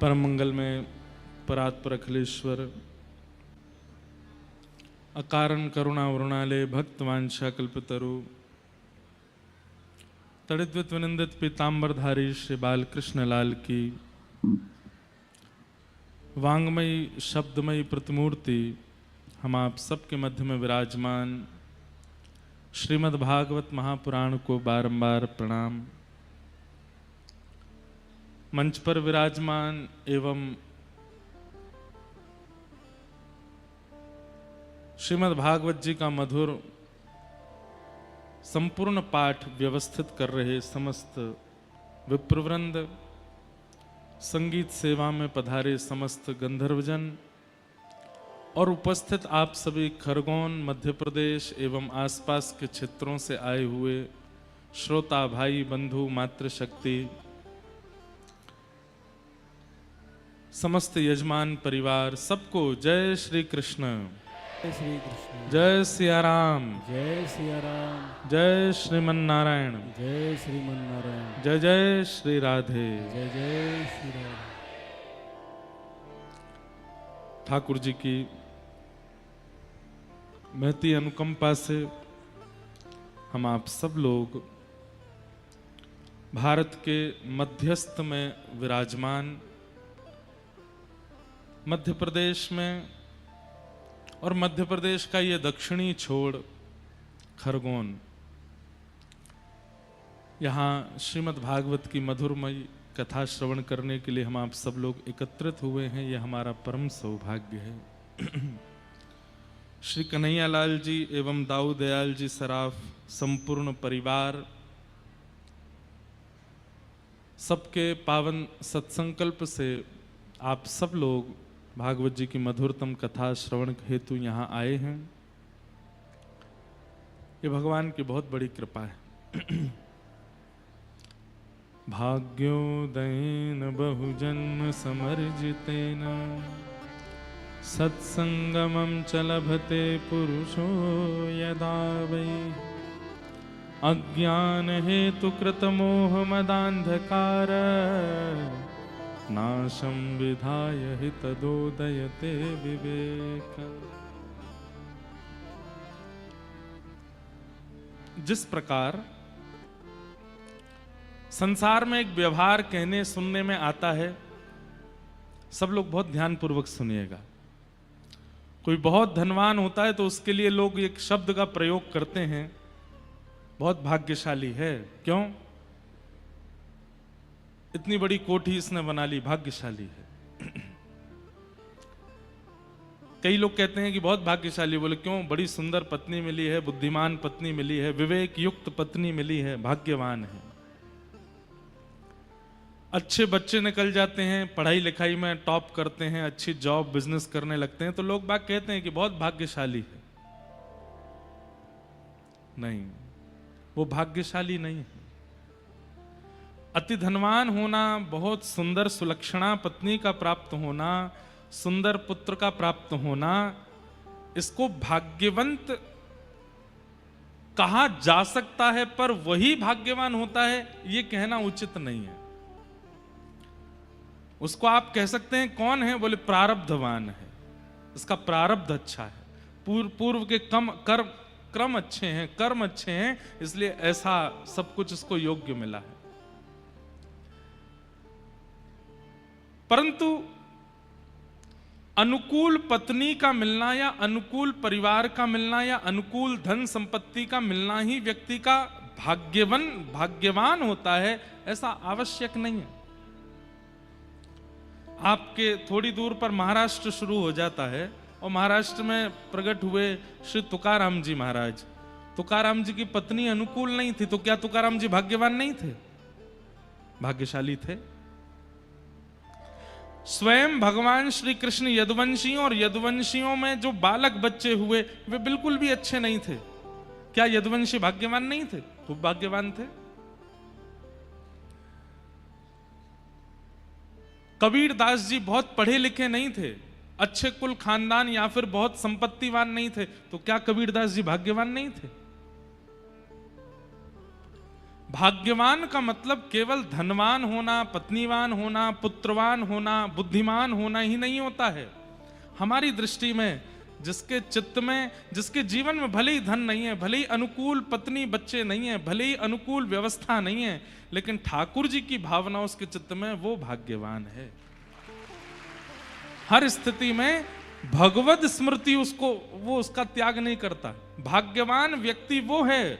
परम मंगल में परात्पर अखिलेश्वर अकारण करुणा वरुणालय भक्तवांछा कल्पतरु तड़िद्वित विनिंदित पीताम्बरधारी श्री बालकृष्ण लाल की वांगमयी शब्दमयी प्रतिमूर्ति हम आप सबके मध्य में विराजमान श्रीमद् भागवत महापुराण को बारंबार प्रणाम। मंच पर विराजमान एवं श्रीमद् भागवत जी का मधुर संपूर्ण पाठ व्यवस्थित कर रहे समस्त विप्रवृंद, संगीत सेवा में पधारे समस्त गंधर्वजन और उपस्थित आप सभी खरगोन, मध्य प्रदेश एवं आसपास के क्षेत्रों से आए हुए श्रोता भाई बंधु मातृशक्ति, समस्त यजमान परिवार, सबको जय श्री कृष्ण, जय श्री कृष्ण, जय सिया राम, जय सिया राम, जय श्रीमन नारायण, जय श्रीमन नारायण, जय जय श्री राधे। जय जय श्री राम। ठाकुर जी की महती अनुकंपा से हम आप सब लोग भारत के मध्यस्थ में विराजमान मध्य प्रदेश में और मध्य प्रदेश का ये दक्षिणी छोड़ खरगोन, यहाँ श्रीमद् भागवत की मधुरमयी कथा श्रवण करने के लिए हम आप सब लोग एकत्रित हुए हैं। ये हमारा परम सौभाग्य है। श्री कन्हैया लाल जी एवं दाऊ दयाल जी सराफ संपूर्ण परिवार, सबके पावन सत्संकल्प से आप सब लोग भागवत जी की मधुरतम कथा श्रवण हेतु यहाँ आए हैं। ये भगवान की बहुत बड़ी कृपा है। भाग्योदयेन बहुजन्म समर्जितेन सत्संगमं च लभते पुरुषो यदा वै अज्ञान हेतु कृत मोह मदान्धकार नाशं विधाय हि तदोदयते विवेक। जिस प्रकार संसार में एक व्यवहार कहने सुनने में आता है, सब लोग बहुत ध्यानपूर्वक सुनिएगा। कोई बहुत धनवान होता है तो उसके लिए लोग एक शब्द का प्रयोग करते हैं, बहुत भाग्यशाली है। क्यों? इतनी बड़ी कोठी इसने बना ली, भाग्यशाली है। कई लोग कहते हैं कि बहुत भाग्यशाली, बोले क्यों? बड़ी सुंदर पत्नी मिली है, बुद्धिमान पत्नी मिली है, विवेक युक्त पत्नी मिली है, भाग्यवान है। अच्छे बच्चे निकल जाते हैं, पढ़ाई लिखाई में टॉप करते हैं, अच्छी जॉब बिजनेस करने लगते हैं, तो लोग बात कहते हैं कि बहुत भाग्यशाली है। नहीं, वो भाग्यशाली नहीं है। अति धनवान होना, बहुत सुंदर सुलक्षणा पत्नी का प्राप्त होना, सुंदर पुत्र का प्राप्त होना, इसको भाग्यवंत कहा जा सकता है, पर वही भाग्यवान होता है ये कहना उचित नहीं है। उसको आप कह सकते हैं कौन है? बोले प्रारब्धवान है, इसका प्रारब्ध अच्छा है, पूर्व के क्रम अच्छे हैं, कर्म अच्छे हैं, इसलिए ऐसा सब कुछ इसको योग्य मिला है। परंतु अनुकूल पत्नी का मिलना या अनुकूल परिवार का मिलना या अनुकूल धन संपत्ति का मिलना ही व्यक्ति का भाग्यवान होता है, ऐसा आवश्यक नहीं है। आपके थोड़ी दूर पर महाराष्ट्र शुरू हो जाता है और महाराष्ट्र में प्रकट हुए श्री तुकाराम जी महाराज। तुकाराम जी की पत्नी अनुकूल नहीं थी, तो क्या तुकाराम जी भाग्यवान नहीं थे? भाग्यशाली थे। स्वयं भगवान श्री कृष्ण यदुवंशियों और यदुवंशियों में जो बालक बच्चे हुए वे बिल्कुल भी अच्छे नहीं थे। क्या यदुवंशी भाग्यवान नहीं थे? खूब भाग्यवान थे। कबीर दास जी बहुत पढ़े लिखे नहीं थे, अच्छे कुल खानदान या फिर बहुत संपत्तिवान नहीं थे, तो क्या कबीर दास जी भाग्यवान नहीं थे? भाग्यवान का मतलब केवल धनवान होना, पत्नीवान होना, पुत्रवान होना, बुद्धिमान होना ही नहीं होता है। हमारी दृष्टि में जिसके चित्त में, जिसके जीवन में भले ही धन नहीं है, भले ही अनुकूल पत्नी बच्चे नहीं है, भले ही अनुकूल व्यवस्था नहीं है, लेकिन ठाकुर जी की भावना उसके चित्त में, वो भाग्यवान है। हर स्थिति में भगवत स्मृति उसको, वो उसका त्याग नहीं करता। भाग्यवान व्यक्ति वो है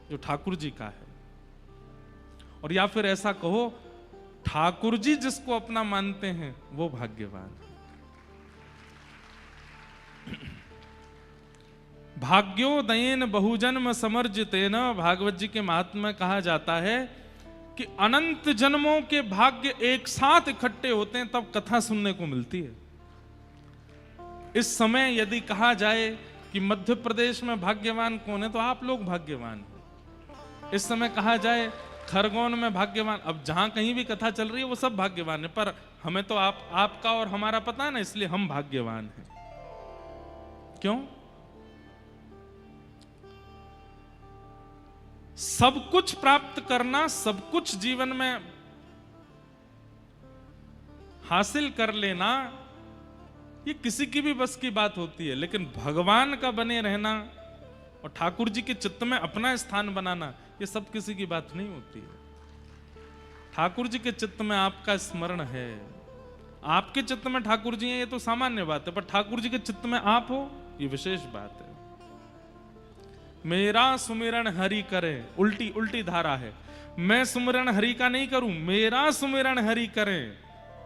जो ठाकुर जी का है। और या फिर ऐसा कहो, ठाकुर जी जिसको अपना मानते हैं वो भाग्यवान है। भाग्योदयेन बहुजन्म समर्जितेन, भागवत जी के महात्म्य में कहा जाता है कि अनंत जन्मों के भाग्य एक साथ इकट्ठे होते हैं तब कथा सुनने को मिलती है। इस समय यदि कहा जाए कि मध्य प्रदेश में भाग्यवान कौन है, तो आप लोग भाग्यवान हैं। इस समय कहा जाए खरगोन में भाग्यवान, अब जहां कहीं भी कथा चल रही है वो सब भाग्यवान है, पर हमें तो आपका और हमारा पता है ना, इसलिए हम भाग्यवान हैं। क्यों? सब कुछ प्राप्त करना, सब कुछ जीवन में हासिल कर लेना, ये किसी की भी बस की बात होती है, लेकिन भगवान का बने रहना और ठाकुर जी के चित्त में अपना स्थान बनाना, ये सब किसी की बात नहीं होती है। ठाकुर जी के चित्त में आपका स्मरण है, आपके चित्त में ठाकुर जी हैं, ये तो सामान्य बात है, पर ठाकुर जी के चित्त में आप हो, ये विशेष बात है। मेरा सुमिरन हरि करे, उल्टी उल्टी धारा है। मैं सुमिरन हरि का नहीं करूं, मेरा सुमिरन हरि करे,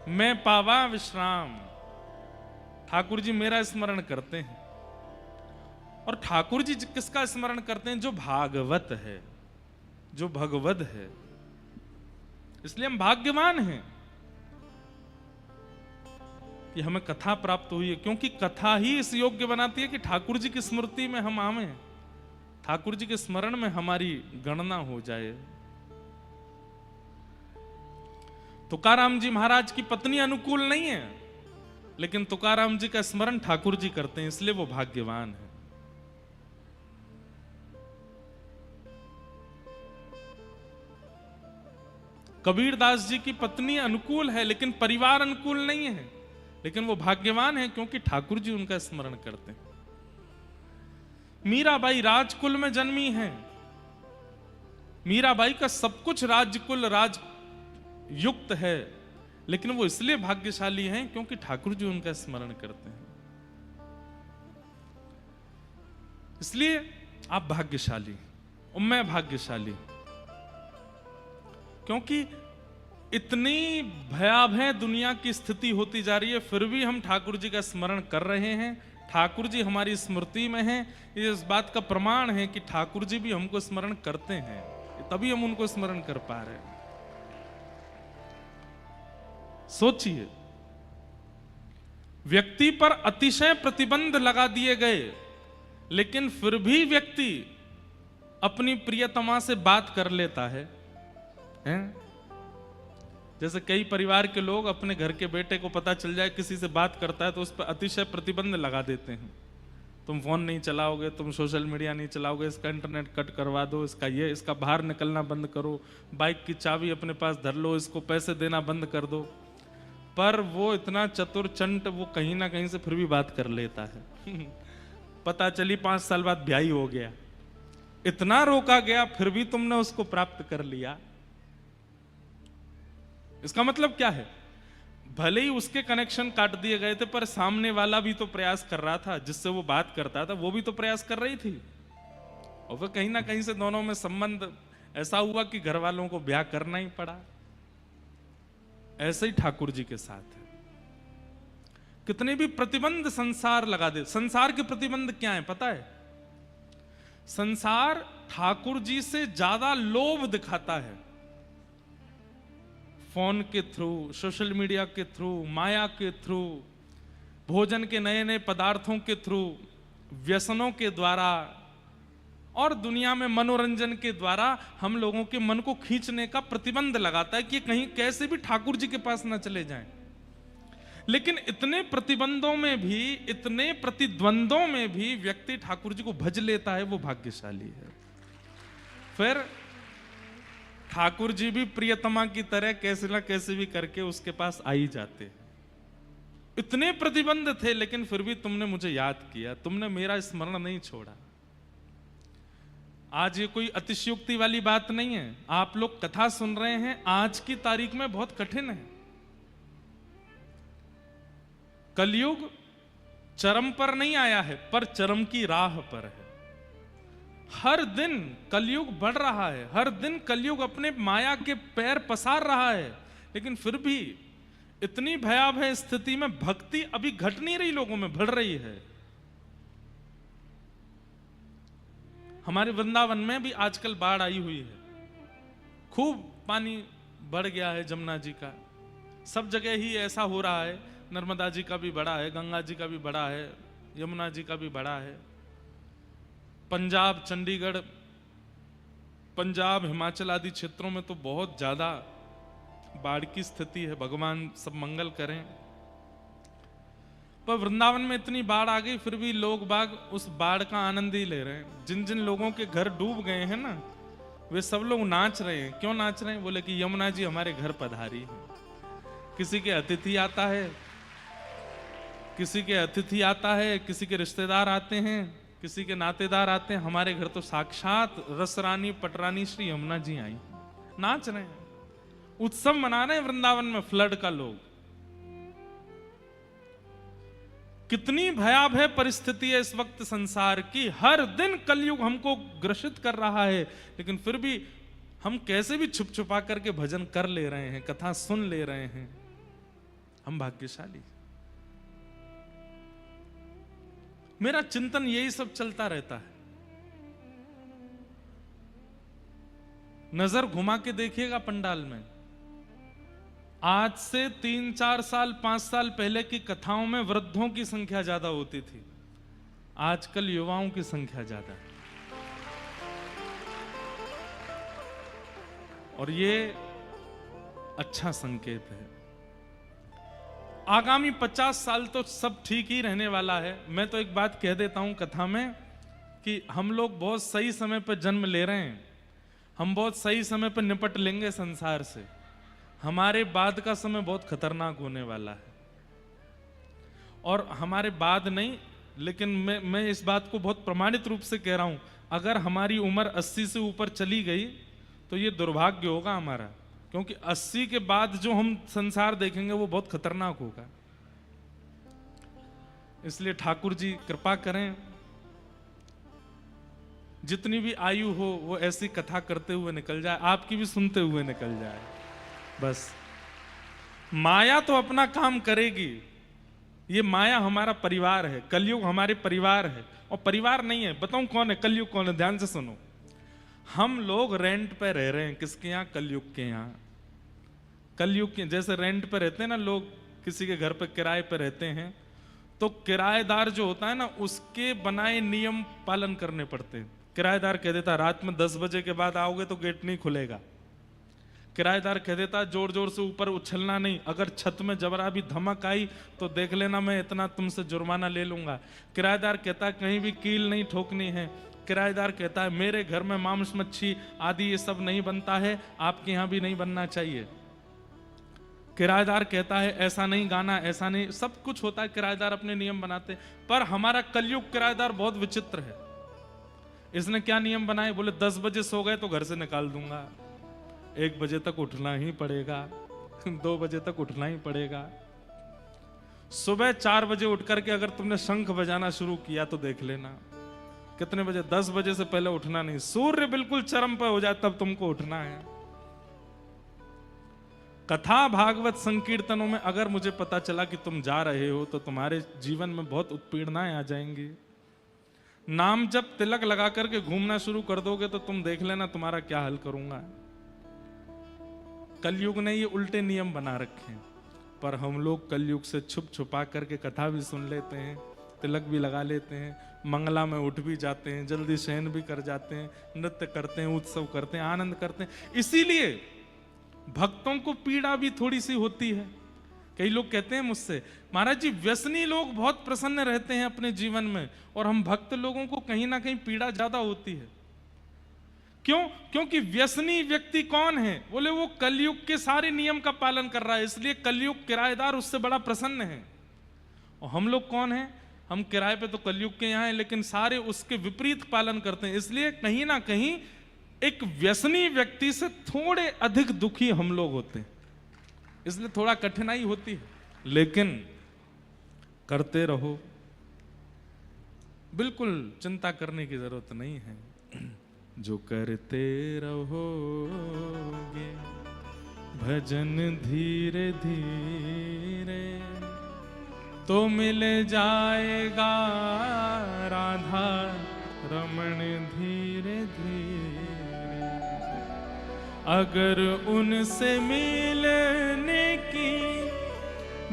मैं पावा विश्राम। ठाकुर जी मेरा स्मरण करते हैं। और ठाकुर जी किसका स्मरण करते हैं? जो भागवत है, जो भगवद है। इसलिए हम भाग्यवान हैं कि हमें कथा प्राप्त हुई है, क्योंकि कथा ही इस योग्य बनाती है कि ठाकुर जी की स्मृति में हम आवे, ठाकुर जी के स्मरण में हमारी गणना हो जाए। तुकाराम जी महाराज की पत्नी अनुकूल नहीं है, लेकिन तुकाराम जी का स्मरण ठाकुर जी करते हैं, इसलिए वो भाग्यवान है। कबीरदास जी की पत्नी अनुकूल है, लेकिन परिवार अनुकूल नहीं है, लेकिन वो भाग्यवान है क्योंकि ठाकुर जी उनका स्मरण करते हैं। मीराबाई राजकुल में जन्मी है। मीराबाई का सब कुछ राजकुल राज युक्त है, लेकिन वो इसलिए भाग्यशाली हैं क्योंकि ठाकुर जी उनका स्मरण करते हैं। इसलिए आप भाग्यशाली और मैं भाग्यशाली, क्योंकि इतनी भयावह दुनिया की स्थिति होती जा रही है, फिर भी हम ठाकुर जी का स्मरण कर रहे हैं। ठाकुर जी हमारी स्मृति में हैं। ये इस बात का प्रमाण है कि ठाकुर जी भी हमको स्मरण करते हैं, तभी हम उनको स्मरण कर पा रहे हैं। सोचिए, व्यक्ति पर अतिशय प्रतिबंध लगा दिए गए, लेकिन फिर भी व्यक्ति अपनी प्रियतमा से बात कर लेता है, हैं? जैसे कई परिवार के लोग अपने घर के बेटे को पता चल जाए किसी से बात करता है तो उस पर अतिशय प्रतिबंध लगा देते हैं। तुम फोन नहीं चलाओगे, तुम सोशल मीडिया नहीं चलाओगे, इसका इंटरनेट कट करवा दो, इसका बाहर निकलना बंद करो, बाइक की चाबी अपने पास धर लो, इसको पैसे देना बंद कर दो। पर वो इतना चतुर चंट, वो कहीं ना कहीं से फिर भी बात कर लेता है। पता चली 5 साल बाद ब्याही हो गया, इतना रोका गया फिर भी तुमने उसको प्राप्त कर लिया। इसका मतलब क्या है? भले ही उसके कनेक्शन काट दिए गए थे, पर सामने वाला भी तो प्रयास कर रहा था, जिससे वो बात करता था वो भी तो प्रयास कर रही थी, और फिर कहीं ना कहीं से दोनों में संबंध ऐसा हुआ कि घर वालों को ब्याह करना ही पड़ा। ऐसे ही ठाकुर जी के साथ है। कितने भी प्रतिबंध संसार लगा दे। संसार के प्रतिबंध क्या है पता है? संसार ठाकुर जी से ज्यादा लोभ दिखाता है। फोन के थ्रू, सोशल मीडिया के थ्रू, माया के थ्रू, भोजन के नए नए पदार्थों के थ्रू, व्यसनों के द्वारा और दुनिया में मनोरंजन के द्वारा हम लोगों के मन को खींचने का प्रतिबंध लगाता है कि कहीं कैसे भी ठाकुर जी के पास ना चले जाएं। लेकिन इतने प्रतिबंधों में भी, इतने प्रतिद्वंद्वों में भी व्यक्ति ठाकुर जी को भज लेता है, वो भाग्यशाली है। फिर ठाकुर जी भी प्रियतमा की तरह कैसे ना कैसे भी करके उसके पास आ ही जाते। इतने प्रतिबंध थे लेकिन फिर भी तुमने मुझे याद किया, तुमने मेरा स्मरण नहीं छोड़ा। आज ये कोई अतिशयोक्ति वाली बात नहीं है। आप लोग कथा सुन रहे हैं, आज की तारीख में बहुत कठिन है। कलयुग चरम पर नहीं आया है, पर चरम की राह पर है। हर दिन कलयुग बढ़ रहा है, हर दिन कलयुग अपने माया के पैर पसार रहा है, लेकिन फिर भी इतनी भयावह स्थिति में भक्ति अभी घट नहीं रही, लोगों में बढ़ रही है। हमारे वृंदावन में भी आजकल बाढ़ आई हुई है, खूब पानी बढ़ गया है जमुना जी का। सब जगह ही ऐसा हो रहा है, नर्मदा जी का भी बड़ा है, गंगा जी का भी बड़ा है, यमुना जी का भी बड़ा है। पंजाब, चंडीगढ़, पंजाब, हिमाचल आदि क्षेत्रों में तो बहुत ज्यादा बाढ़ की स्थिति है। भगवान सब मंगल करें। पर वृंदावन में इतनी बाढ़ आ गई, फिर भी लोग बाग उस बाढ़ का आनंद ही ले रहे हैं। जिन जिन लोगों के घर डूब गए हैं ना, वे सब लोग नाच रहे हैं। क्यों नाच रहे हैं? बोले कि यमुना जी हमारे घर पधारी है। किसी के अतिथि आता है, किसी के अतिथि आता है, किसी के रिश्तेदार आते हैं, किसी के नातेदार आते हैं। हमारे घर तो साक्षात रसरानी पटरानी श्री यमुना जी आई, नाच रहे हैं, उत्सव मना रहे हैं वृंदावन में फ्लड का। लोग, कितनी भयावह परिस्थिति है इस वक्त संसार की। हर दिन कलयुग हमको ग्रसित कर रहा है, लेकिन फिर भी हम कैसे भी छुप छुपा करके भजन कर ले रहे हैं, कथा सुन ले रहे हैं। हम भाग्यशाली। मेरा चिंतन यही सब चलता रहता है। नजर घुमा के देखिएगा पंडाल में, आज से 3-4 साल 5 साल पहले की कथाओं में वृद्धों की संख्या ज्यादा होती थी, आजकल युवाओं की संख्या ज्यादा है। और ये अच्छा संकेत है। आगामी 50 साल तो सब ठीक ही रहने वाला है। मैं तो एक बात कह देता हूं कथा में कि हम लोग बहुत सही समय पर जन्म ले रहे हैं, हम बहुत सही समय पर निपट लेंगे संसार से। हमारे बाद का समय बहुत खतरनाक होने वाला है। और हमारे बाद नहीं, लेकिन मैं इस बात को बहुत प्रमाणित रूप से कह रहा हूं, अगर हमारी उम्र 80 से ऊपर चली गई तो ये दुर्भाग्य होगा हमारा, क्योंकि 80 के बाद जो हम संसार देखेंगे वो बहुत खतरनाक होगा। इसलिए ठाकुर जी कृपा करें, जितनी भी आयु हो वो ऐसी कथा करते हुए निकल जाए, आपकी भी सुनते हुए निकल जाए। बस माया तो अपना काम करेगी। ये माया हमारा परिवार है, कलयुग हमारे परिवार है। और परिवार नहीं है, बताऊं कौन है कलयुग, कौन है? ध्यान से सुनो। हम लोग रेंट पे रह रहे हैं, किसके यहाँ? कलयुग के यहाँ। कलयुग के जैसे रेंट पे रहते हैं ना लोग, किसी के घर पे किराए पे रहते हैं, तो किराएदार जो होता है ना, उसके बनाए नियम पालन करने पड़ते हैं। किराएदार कह देता रात में 10 बजे के बाद आओगे तो गेट नहीं खुलेगा। किराएदार कह देता जोर जोर से ऊपर उछलना नहीं, अगर छत में जबरा भी धमक आई तो देख लेना मैं इतना तुमसे जुर्माना ले लूंगा। किराएदार कहता है कहीं भी कील नहीं ठोकनी है। किराएदार कहता है मेरे घर में मांस मच्छी आदि ये सब नहीं बनता है, आपके यहाँ भी नहीं बनना चाहिए। किराएदार कहता है ऐसा नहीं गाना, ऐसा नहीं, सब कुछ होता है, किराएदार अपने नियम बनाते। पर हमारा कलयुग किराएदार बहुत विचित्र है। इसने क्या नियम बनाए? बोले 10 बजे सो गए तो घर से निकाल दूंगा, 1 बजे तक उठना ही पड़ेगा, 2 बजे तक उठना ही पड़ेगा। सुबह 4 बजे उठ करके अगर तुमने शंख बजाना शुरू किया तो देख लेना कितने बजे, 10 बजे से पहले उठना नहीं। सूर्य बिल्कुल चरम पर हो जाए तब तुमको उठना है। कथा भागवत संकीर्तनों में अगर मुझे पता चला कि तुम जा रहे हो तो तुम्हारे जीवन में बहुत उत्पीड़नाएं आ जाएंगी। नाम जब तिलक लगा करके घूमना शुरू कर दोगे तो तुम देख लेना तुम्हारा क्या हाल करूंगा। कलयुग ने ये उल्टे नियम बना रखे हैं, पर हम लोग कलयुग से छुप छुपा करके कथा भी सुन लेते हैं, तिलक भी लगा लेते हैं, मंगला में उठ भी जाते हैं, जल्दी शयन भी कर जाते हैं, नृत्य करते हैं, उत्सव करते हैं, आनंद करते हैं। इसीलिए भक्तों को पीड़ा भी थोड़ी सी होती है। कई लोग कहते हैं मुझसे महाराज जी व्यसनी लोग बहुत प्रसन्न रहते हैं अपने जीवन में, और हम भक्त लोगों को कहीं ना कहीं पीड़ा ज्यादा होती है। क्यों? क्योंकि व्यसनी व्यक्ति कौन है? बोले वो कलयुग के सारे नियम का पालन कर रहा है, इसलिए कलयुग किराएदार उससे बड़ा प्रसन्न है। और हम लोग कौन हैं? हम किराए पे तो कलयुग के यहाँ हैं, लेकिन सारे उसके विपरीत पालन करते हैं, इसलिए कहीं ना कहीं एक व्यसनी व्यक्ति से थोड़े अधिक दुखी हम लोग होते हैं, इसलिए थोड़ा कठिनाई होती है, लेकिन करते रहो, बिल्कुल चिंता करने की जरूरत नहीं है। जो करते रहोगे भजन धीरे धीरे तो मिल जाएगा राधा रमण धीरे धीरे। अगर उनसे मिलने की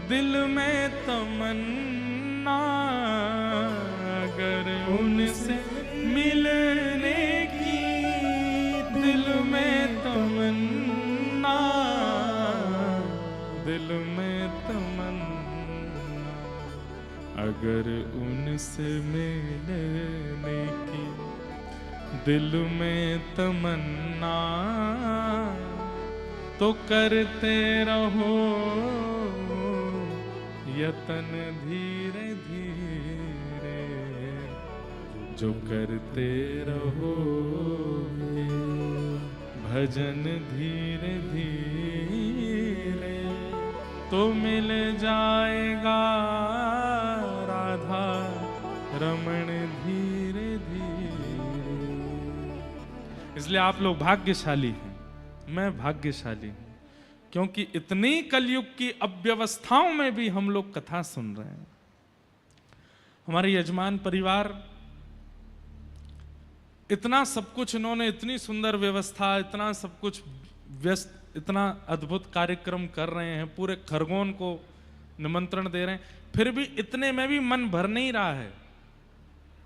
दिल में तमन्ना, अगर उनसे मिलने की दिल में तमन्ना, दिल में तमन्ना, अगर उनसे मिलने की दिल में तमन्ना, तो करते रहो यतन धीरे धीरे। जो करते रहो भजन धीरे धीरे तो मिल जाएगा राधा रमण धीरे धीरे। इसलिए आप लोग भाग्यशाली हैं, मैं भाग्यशाली हूं, क्योंकि इतनी कलयुग की अव्यवस्थाओं में भी हम लोग कथा सुन रहे हैं। हमारे यजमान परिवार इतना सब कुछ, इन्होंने इतनी सुंदर व्यवस्था, इतना सब कुछ व्यस्त, इतना अद्भुत कार्यक्रम कर रहे हैं, पूरे खरगोन को निमंत्रण दे रहे हैं, फिर भी इतने में भी मन भर नहीं रहा है।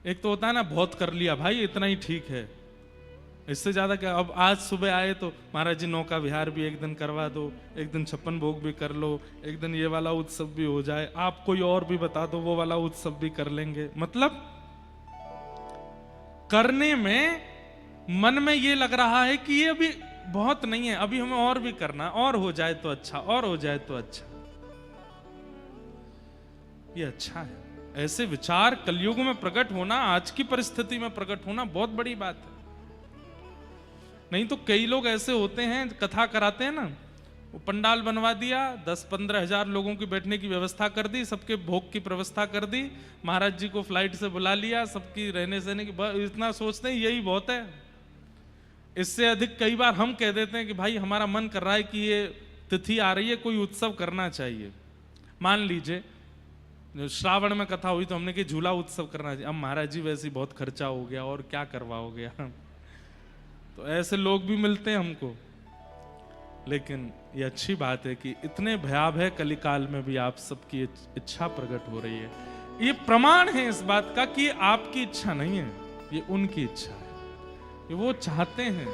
एक तो होता है ना, बहुत कर लिया भाई, इतना ही ठीक है, इससे ज्यादा क्या। अब आज सुबह आए तो महाराज जी नौका विहार भी एक दिन करवा दो, एक दिन 56 भोग भी कर लो, एक दिन ये वाला उत्सव भी हो जाए, आप कोई और भी बता दो, वो वाला उत्सव भी कर लेंगे। मतलब करने में मन में ये लग रहा है कि ये अभी बहुत नहीं है, अभी हमें और भी करना, और हो जाए तो अच्छा, और हो जाए तो अच्छा। ये अच्छा है, ऐसे विचार कलयुग में प्रकट होना, आज की परिस्थिति में प्रकट होना बहुत बड़ी बात है। नहीं तो कई लोग ऐसे होते हैं, कथा कराते हैं ना, वो पंडाल बनवा दिया, 10-15 हजार लोगों की बैठने की व्यवस्था कर दी, सबके भोग की व्यवस्था कर दी, महाराज जी को फ्लाइट से बुला लिया, सबकी रहने सहने की, इतना सोचते हैं यही बहुत है। इससे अधिक कई बार हम कह देते हैं कि भाई हमारा मन कर रहा है कि ये तिथि आ रही है, कोई उत्सव करना चाहिए। मान लीजिए श्रावण में कथा हुई तो हमने कि झूला उत्सव करना चाहिए। अब महाराज जी वैसे बहुत खर्चा हो गया और क्या करवाओगे, तो ऐसे लोग भी मिलते हैं हमको। लेकिन ये अच्छी बात है कि इतने भयावह कलिकाल में भी आप सबकी इच्छा प्रकट हो रही है। ये प्रमाण है इस बात का कि आपकी इच्छा नहीं है, ये उनकी इच्छा है। ये वो चाहते हैं,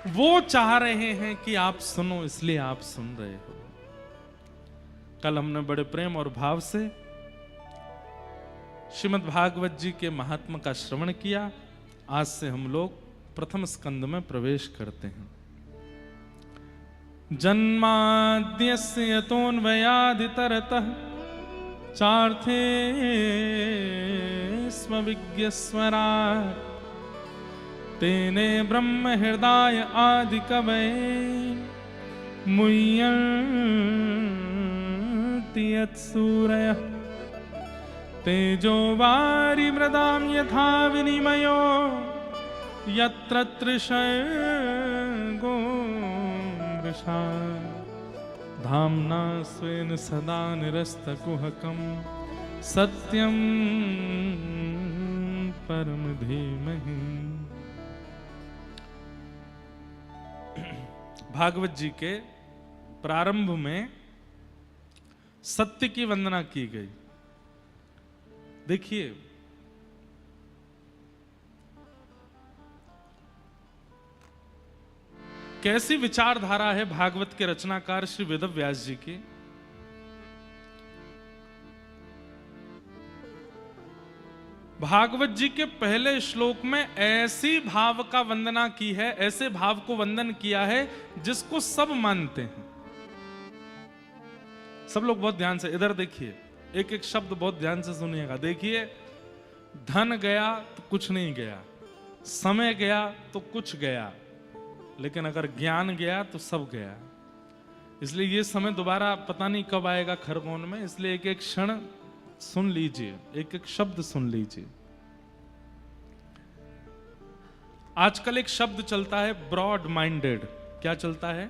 वो चाह रहे हैं कि आप सुनो, इसलिए आप सुन रहे हो। कल हमने बड़े प्रेम और भाव से श्रीमद् भागवत जी के महात्मा का श्रवण किया। आज से हम लोग प्रथम स्कंद में प्रवेश करते हैं। जन्माद्यस्य यतोऽन्वयादितरतः चार्थे स्वविज्ञस्वराट् तेने ब्रह्म हृदय आदि कवये मुह्यन्ति यत्सूरयः तेजो वारि मृदां यथा विनिमयो यत्र त्रिशर्गो मृषा धाम्ना स्वेन सदा निरस्तकुहकं सत्यं परम धीमहि। भागवत जी के प्रारंभ में सत्य की वंदना की गई। देखिए कैसी विचारधारा है भागवत के रचनाकार श्री वेदव्यास जी की। भागवत जी के पहले श्लोक में ऐसी भाव का वंदना की है, ऐसे भाव को वंदन किया है जिसको सब मानते हैं। सब लोग बहुत ध्यान से इधर देखिए, एक एक शब्द बहुत ध्यान से सुनिएगा। देखिए, धन गया तो कुछ नहीं गया, समय गया तो कुछ गया, लेकिन अगर ज्ञान गया तो सब गया। इसलिए ये समय दोबारा पता नहीं कब आएगा खरगोन में, इसलिए एक एक क्षण सुन लीजिए, एक एक शब्द सुन लीजिए। आजकल एक शब्द चलता है ब्रॉड माइंडेड। क्या चलता है?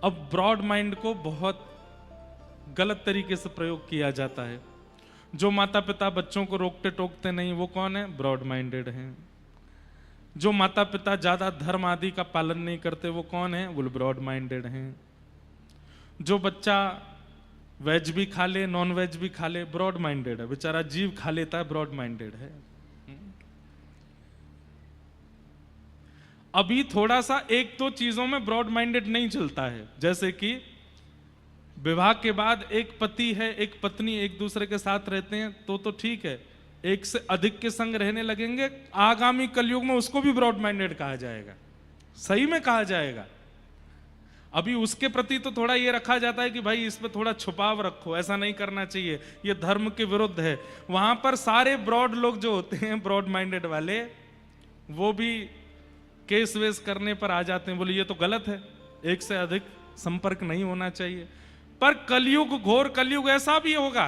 अब ब्रॉड माइंड को बहुत गलत तरीके से प्रयोग किया जाता है। जो माता पिता बच्चों को रोकते टोकते नहीं, वो कौन है? ब्रॉड माइंडेड हैं। जो माता पिता ज्यादा धर्म आदि का पालन नहीं करते, वो कौन है? वो ब्रॉड माइंडेड हैं। जो बच्चा वेज भी खा ले, नॉन वेज भी खा ले, ब्रॉड माइंडेड है। बेचारा जीव खा लेता है, ब्रॉड माइंडेड है। अभी थोड़ा सा एक दो चीजों में ब्रॉड माइंडेड नहीं चलता है, जैसे कि विवाह के बाद एक पति है, एक पत्नी एक दूसरे के साथ रहते हैं तो ठीक है। एक से अधिक के संग रहने लगेंगे, आगामी कलयुग में उसको भी ब्रॉड माइंडेड कहा जाएगा, सही में कहा जाएगा। अभी उसके प्रति तो थोड़ा ये रखा जाता है कि भाई इस पे थोड़ा छुपाव रखो, ऐसा नहीं करना चाहिए, ये धर्म के विरुद्ध है। वहां पर सारे ब्रॉड लोग जो होते हैं, ब्रॉड माइंडेड वाले, वो भी केस वेस करने पर आ जाते हैं, बोले ये तो गलत है, एक से अधिक संपर्क नहीं होना चाहिए। पर कलयुग, घोर कलयुग ऐसा भी होगा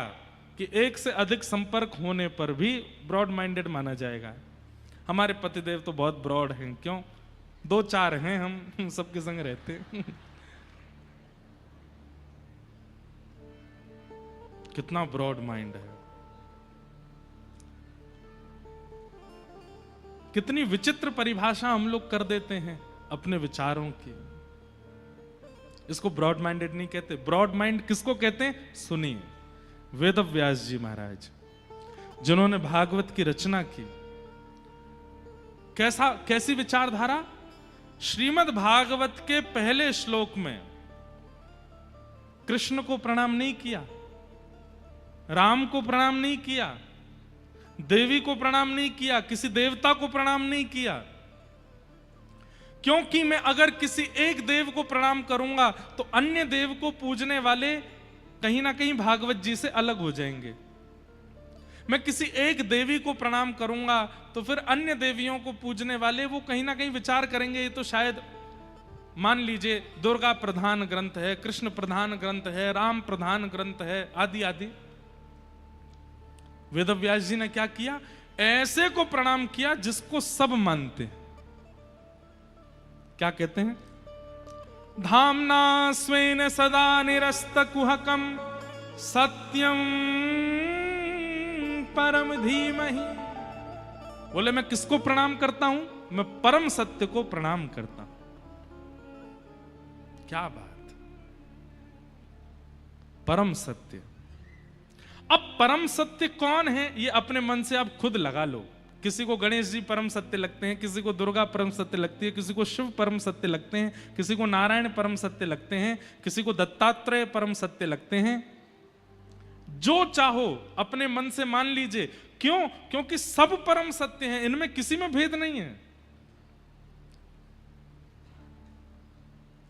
कि एक से अधिक संपर्क होने पर भी ब्रॉड माइंडेड माना जाएगा। हमारे पतिदेव तो बहुत ब्रॉड हैं, क्यों? 2-4 हैं, हम सबके संग रहते हैं। कितना ब्रॉड माइंड है, कितनी विचित्र परिभाषा हम लोग कर देते हैं अपने विचारों की। इसको ब्रॉड माइंडेड नहीं कहते। ब्रॉड माइंड किसको कहते हैं? सुनिए, वेद व्यास जी महाराज, जिन्होंने भागवत की रचना की, कैसी विचारधारा? श्रीमद् भागवत के पहले श्लोक में कृष्ण को प्रणाम नहीं किया, राम को प्रणाम नहीं किया, देवी को प्रणाम नहीं किया, किसी देवता को प्रणाम नहीं किया। क्योंकि मैं अगर किसी एक देव को प्रणाम करूंगा तो अन्य देव को पूजने वाले कहीं ना कहीं भागवत जी से अलग हो जाएंगे। मैं किसी एक देवी को प्रणाम करूंगा तो फिर अन्य देवियों को पूजने वाले वो कहीं ना कहीं विचार करेंगे, ये तो शायद मान लीजिए दुर्गा प्रधान ग्रंथ है, कृष्ण प्रधान ग्रंथ है, राम प्रधान ग्रंथ है, आदि आदि। वेदव्यास जी ने क्या किया? ऐसे को प्रणाम किया जिसको सब मानते हैं। क्या कहते हैं? धामना स्वेन सदा निरस्त कुहकम सत्यम परम धीमहि। बोले मैं किसको प्रणाम करता हूं? मैं परम सत्य को प्रणाम करता हूं। क्या बात! परम सत्य। अब परम सत्य कौन है ये अपने मन से आप खुद लगा लो। किसी को गणेश जी परम सत्य लगते हैं, किसी को दुर्गा परम सत्य लगती है, किसी को शिव परम सत्य लगते हैं, किसी को नारायण परम सत्य लगते हैं, किसी को दत्तात्रेय परम सत्य लगते हैं। जो चाहो अपने मन से मान लीजिए। क्यों? क्योंकि सब परम सत्य हैं, इनमें किसी में भेद नहीं है।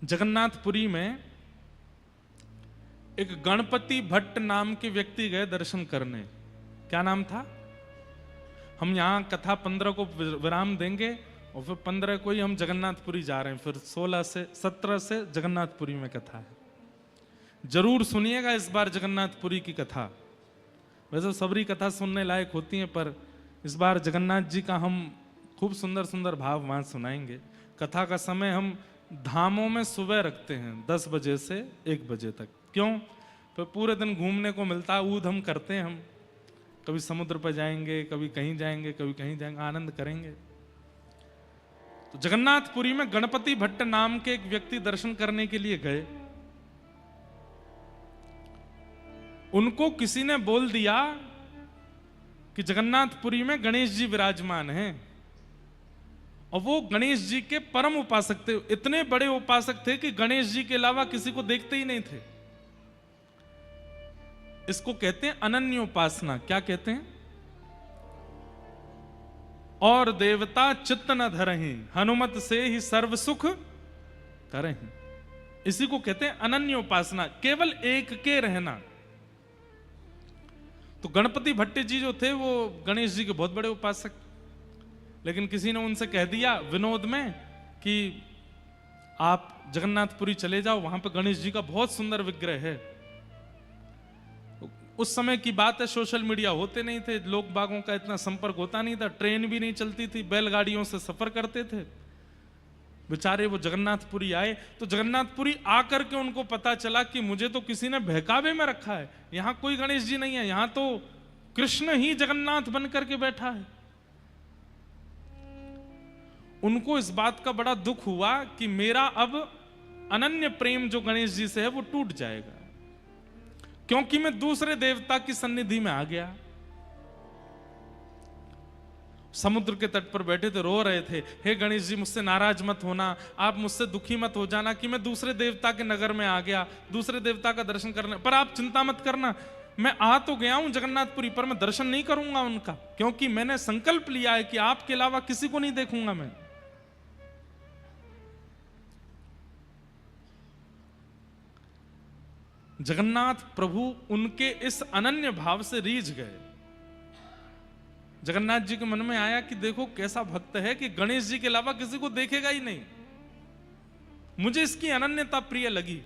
जगन्नाथपुरी में एक गणपति भट्ट नाम के व्यक्ति गए दर्शन करने। क्या नाम था? हम यहां कथा 15 को विराम देंगे और फिर 15 को ही हम जगन्नाथपुरी जा रहे हैं। फिर 17 से जगन्नाथपुरी में कथा है। जरूर सुनिएगा इस बार जगन्नाथपुरी की कथा। वैसे सबरी कथा सुनने लायक होती है, पर इस बार जगन्नाथ जी का हम खूब सुंदर सुंदर भाव वहां सुनाएंगे। कथा का समय हम धामों में सुबह रखते हैं 10 बजे से 1 बजे तक। क्यों? तो पूरे दिन घूमने को मिलता है, ऊध हम करते हैं। हम कभी समुद्र पर जाएंगे, कभी कहीं जाएंगे, कभी कहीं जाएंगे, आनंद करेंगे। तो जगन्नाथपुरी में गणपति भट्ट नाम के एक व्यक्ति दर्शन करने के लिए गए। उनको किसी ने बोल दिया कि जगन्नाथपुरी में गणेश जी विराजमान हैं, और वो गणेश जी के परम उपासक थे। इतने बड़े उपासक थे कि गणेश जी के अलावा किसी को देखते ही नहीं थे। इसको कहते हैं अनन्योपासना। क्या कहते हैं? और देवता चित्त न धरहि, हनुमत से ही सर्व सुख करहि। इसी को कहते हैं अनन्योपासना, केवल एक के रहना। तो गणपति भट्ट जी जो थे वो गणेश जी के बहुत बड़े उपासक, लेकिन किसी ने उनसे कह दिया विनोद में कि आप जगन्नाथपुरी चले जाओ, वहां पे गणेश जी का बहुत सुंदर विग्रह है। उस समय की बात है, सोशल मीडिया होते नहीं थे, लोग बागों का इतना संपर्क होता नहीं था, ट्रेन भी नहीं चलती थी, बैलगाड़ियों से सफर करते थे। बेचारे वो जगन्नाथपुरी आए, तो जगन्नाथपुरी आकर के उनको पता चला कि मुझे तो किसी ने बहकावे में रखा है, यहां कोई गणेश जी नहीं है, यहां तो कृष्ण ही जगन्नाथ बन करके बैठा है। उनको इस बात का बड़ा दुख हुआ कि मेरा अब अनन्य प्रेम जो गणेश जी से है वो टूट जाएगा, क्योंकि मैं दूसरे देवता की सन्निधि में आ गया। समुद्र के तट पर बैठे थे, रो रहे थे, हे गणेश जी मुझसे नाराज मत होना, आप मुझसे दुखी मत हो जाना कि मैं दूसरे देवता के नगर में आ गया, दूसरे देवता का दर्शन करने, पर आप चिंता मत करना, मैं आ तो गया हूं जगन्नाथपुरी, पर मैं दर्शन नहीं करूंगा उनका, क्योंकि मैंने संकल्प लिया है कि आपके अलावा किसी को नहीं देखूंगा मैं। जगन्नाथ प्रभु उनके इस अनन्य भाव से रीझ गए। जगन्नाथ जी के मन में आया कि देखो कैसा भक्त है कि गणेश जी के अलावा किसी को देखेगा ही नहीं, मुझे इसकी अनन्यता प्रिय लगी।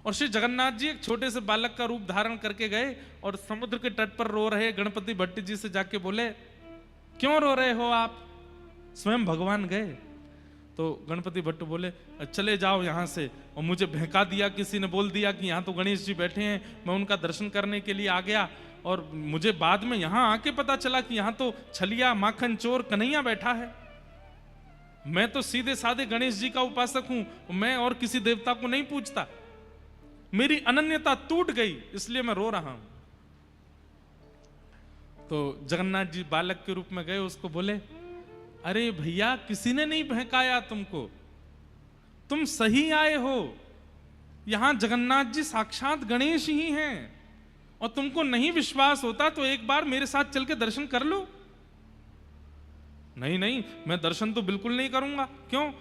और श्री जगन्नाथ जी एक छोटे से बालक का रूप धारण करके गए और समुद्र के तट पर रो रहे गणपति भट्ट जी से जाके बोले, क्यों रो रहे हो आप? स्वयं भगवान गए। तो गणपति भट्ट बोले, चले जाओ यहां से, और मुझे बहका दिया, किसी ने बोल दिया कि यहां तो गणेश जी बैठे हैं, मैं उनका दर्शन करने के लिए आ गया, और मुझे बाद में यहां आके पता चला कि यहां तो छलिया माखन चोर कन्हैया बैठा है। मैं तो सीधे साधे गणेश जी का उपासक हूं, मैं और किसी देवता को नहीं पूजता, मेरी अनन्यता टूट गई, इसलिए मैं रो रहा हूं। तो जगन्नाथ जी बालक के रूप में गए, उसको बोले, अरे भैया किसी ने नहीं बहकाया तुमको, तुम सही आए हो, यहां जगन्नाथ जी साक्षात गणेश ही हैं, और तुमको नहीं विश्वास होता तो एक बार मेरे साथ चल के दर्शन कर लो। नहीं नहीं, मैं दर्शन तो बिल्कुल नहीं करूंगा। क्यों?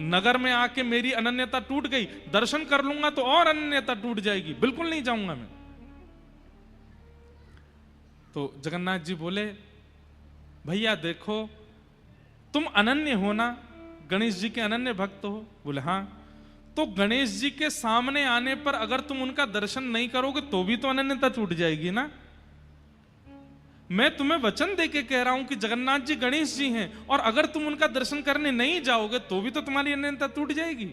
नगर में आके मेरी अनन्यता टूट गई, दर्शन कर लूंगा तो और अनन्यता टूट जाएगी, बिल्कुल नहीं जाऊंगा मैं। तो जगन्नाथ जी बोले, भैया देखो तुम अनन्य हो ना, गणेश जी के अनन्य भक्त हो? बोले हाँ। तो गणेश जी के सामने आने पर अगर तुम उनका दर्शन नहीं करोगे तो भी तो अनन्यता टूट जाएगी ना। मैं तुम्हें वचन देके कह रहा हूं कि जगन्नाथ जी गणेश जी हैं, और अगर तुम उनका दर्शन करने नहीं जाओगे तो भी तो तुम्हारी अनन्यता टूट जाएगी।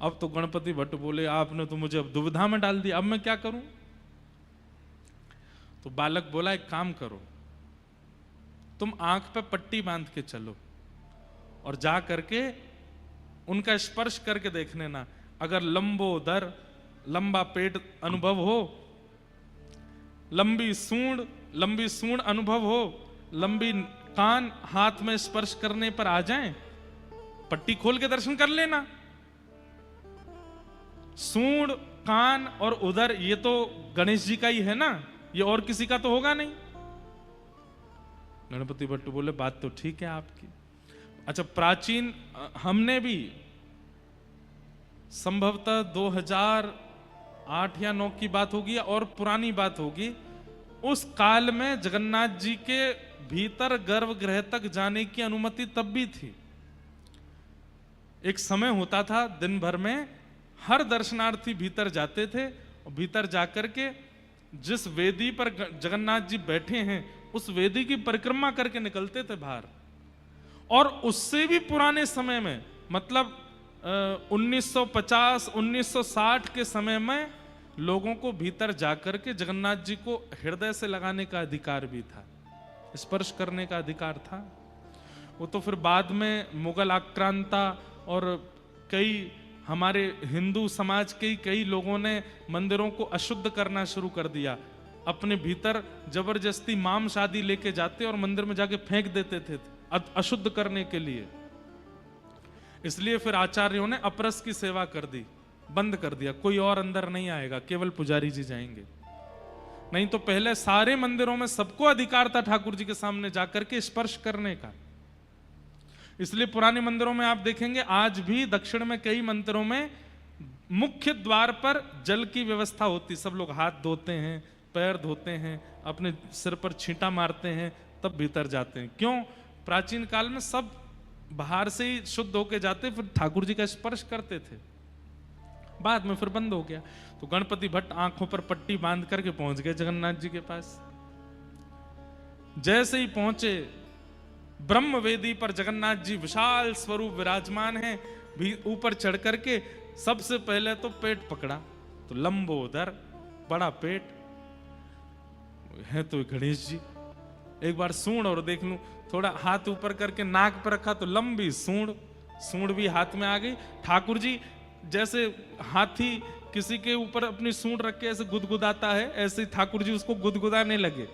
अब तो गणपति भट्ट बोले, आपने तो मुझे अब दुविधा में डाल दिया, अब मैं क्या करूं? तो बालक बोला, एक काम करो, तुम आंख पे पट्टी बांध के चलो और जा करके उनका स्पर्श करके देख लेना, अगर लंबोदर लंबा पेट अनुभव हो, लंबी सूंड अनुभव हो, लंबी कान हाथ में स्पर्श करने पर आ जाएं, पट्टी खोल के दर्शन कर लेना। सूंड, कान और उदर ये तो गणेश जी का ही है ना, ये और किसी का तो होगा नहीं। गणपति भट्ट बोले, बात तो ठीक है आपकी। अच्छा, प्राचीन हमने भी संभवतः 2008 या 9 की बात होगी और पुरानी बात होगी, उस काल में जगन्नाथ जी के भीतर गर्भगृह तक जाने की अनुमति तब भी थी। एक समय होता था, दिन भर में हर दर्शनार्थी भीतर जाते थे, और भीतर जाकर के जिस वेदी पर जगन्नाथ जी बैठे हैं उस वेदी की परिक्रमा करके निकलते थे बाहर। और उससे भी पुराने समय में, मतलब 1950 1960 के समय में लोगों को भीतर जाकर के जगन्नाथ जी को हृदय से लगाने का अधिकार भी था, स्पर्श करने का अधिकार था। वो तो फिर बाद में मुगल आक्रांता और कई हमारे हिंदू समाज के कई लोगों ने मंदिरों को अशुद्ध करना शुरू कर दिया, अपने भीतर जबरदस्ती मांस आदि लेके जाते और मंदिर में जाके फेंक देते थे अशुद्ध करने के लिए। इसलिए फिर आचार्यों ने अपरस की सेवा कर दी, बंद कर दिया, कोई और अंदर नहीं आएगा, केवल पुजारी जी जाएंगे। नहीं तो पहले सारे मंदिरों में सबको अधिकार था ठाकुर जी के सामने जाकर के स्पर्श करने का। इसलिए पुराने मंदिरों में आप देखेंगे आज भी दक्षिण में कई मंदिरों में मुख्य द्वार पर जल की व्यवस्था होती, सब लोग हाथ धोते हैं, पैर धोते हैं, अपने सिर पर छींटा मारते हैं, तब भीतर जाते हैं। क्यों? प्राचीन काल में सब बाहर से ही शुद्ध होके जाते, फिर ठाकुर जी का स्पर्श करते थे। बाद में फिर बंद हो गया। तो गणपति भट्ट आंखों पर पट्टी बांध करके पहुंच गए जगन्नाथ जी के पास। जैसे ही पहुंचे, ब्रह्मवेदी पर जगन्नाथ जी विशाल स्वरूप विराजमान हैं, भी ऊपर चढ़ करके सबसे पहले तो पेट पकड़ा, तो लंबोदर बड़ा पेट है तो गणेश जी। एक बार सूंड और देख लूं, थोड़ा हाथ ऊपर करके नाक पर रखा तो लंबी सूंड भी हाथ में आ गई। ठाकुर जी जैसे हाथी किसी के ऊपर अपनी सूंड रख के ऐसे गुदगुदाता है, ऐसे ही ठाकुर जी उसको गुदगुदाने लगे।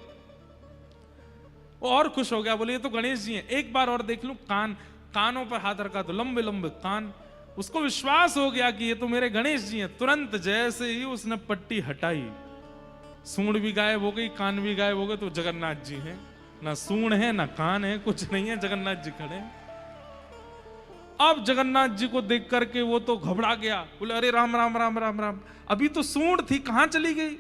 वो और खुश हो गया, बोले ये तो गणेश जी हैं। एक बार और देख लूं, कानों पर हाथ रखा तो लंबे लंबे कान। उसको विश्वास हो गया कि ये तो मेरे गणेश जी हैं। तुरंत जैसे ही उसने पट्टी हटाई, सूंड भी गायब हो गई, कान भी गायब हो गए, तो जगन्नाथ जी हैं। ना सूंड है ना कान है, कुछ नहीं है, जगन्नाथ जी खड़े हैं। अब जगन्नाथ जी को देख करके वो तो घबरा गया, बोले अरे राम राम राम राम राम, अभी तो सूंड थी, कहां चली गई?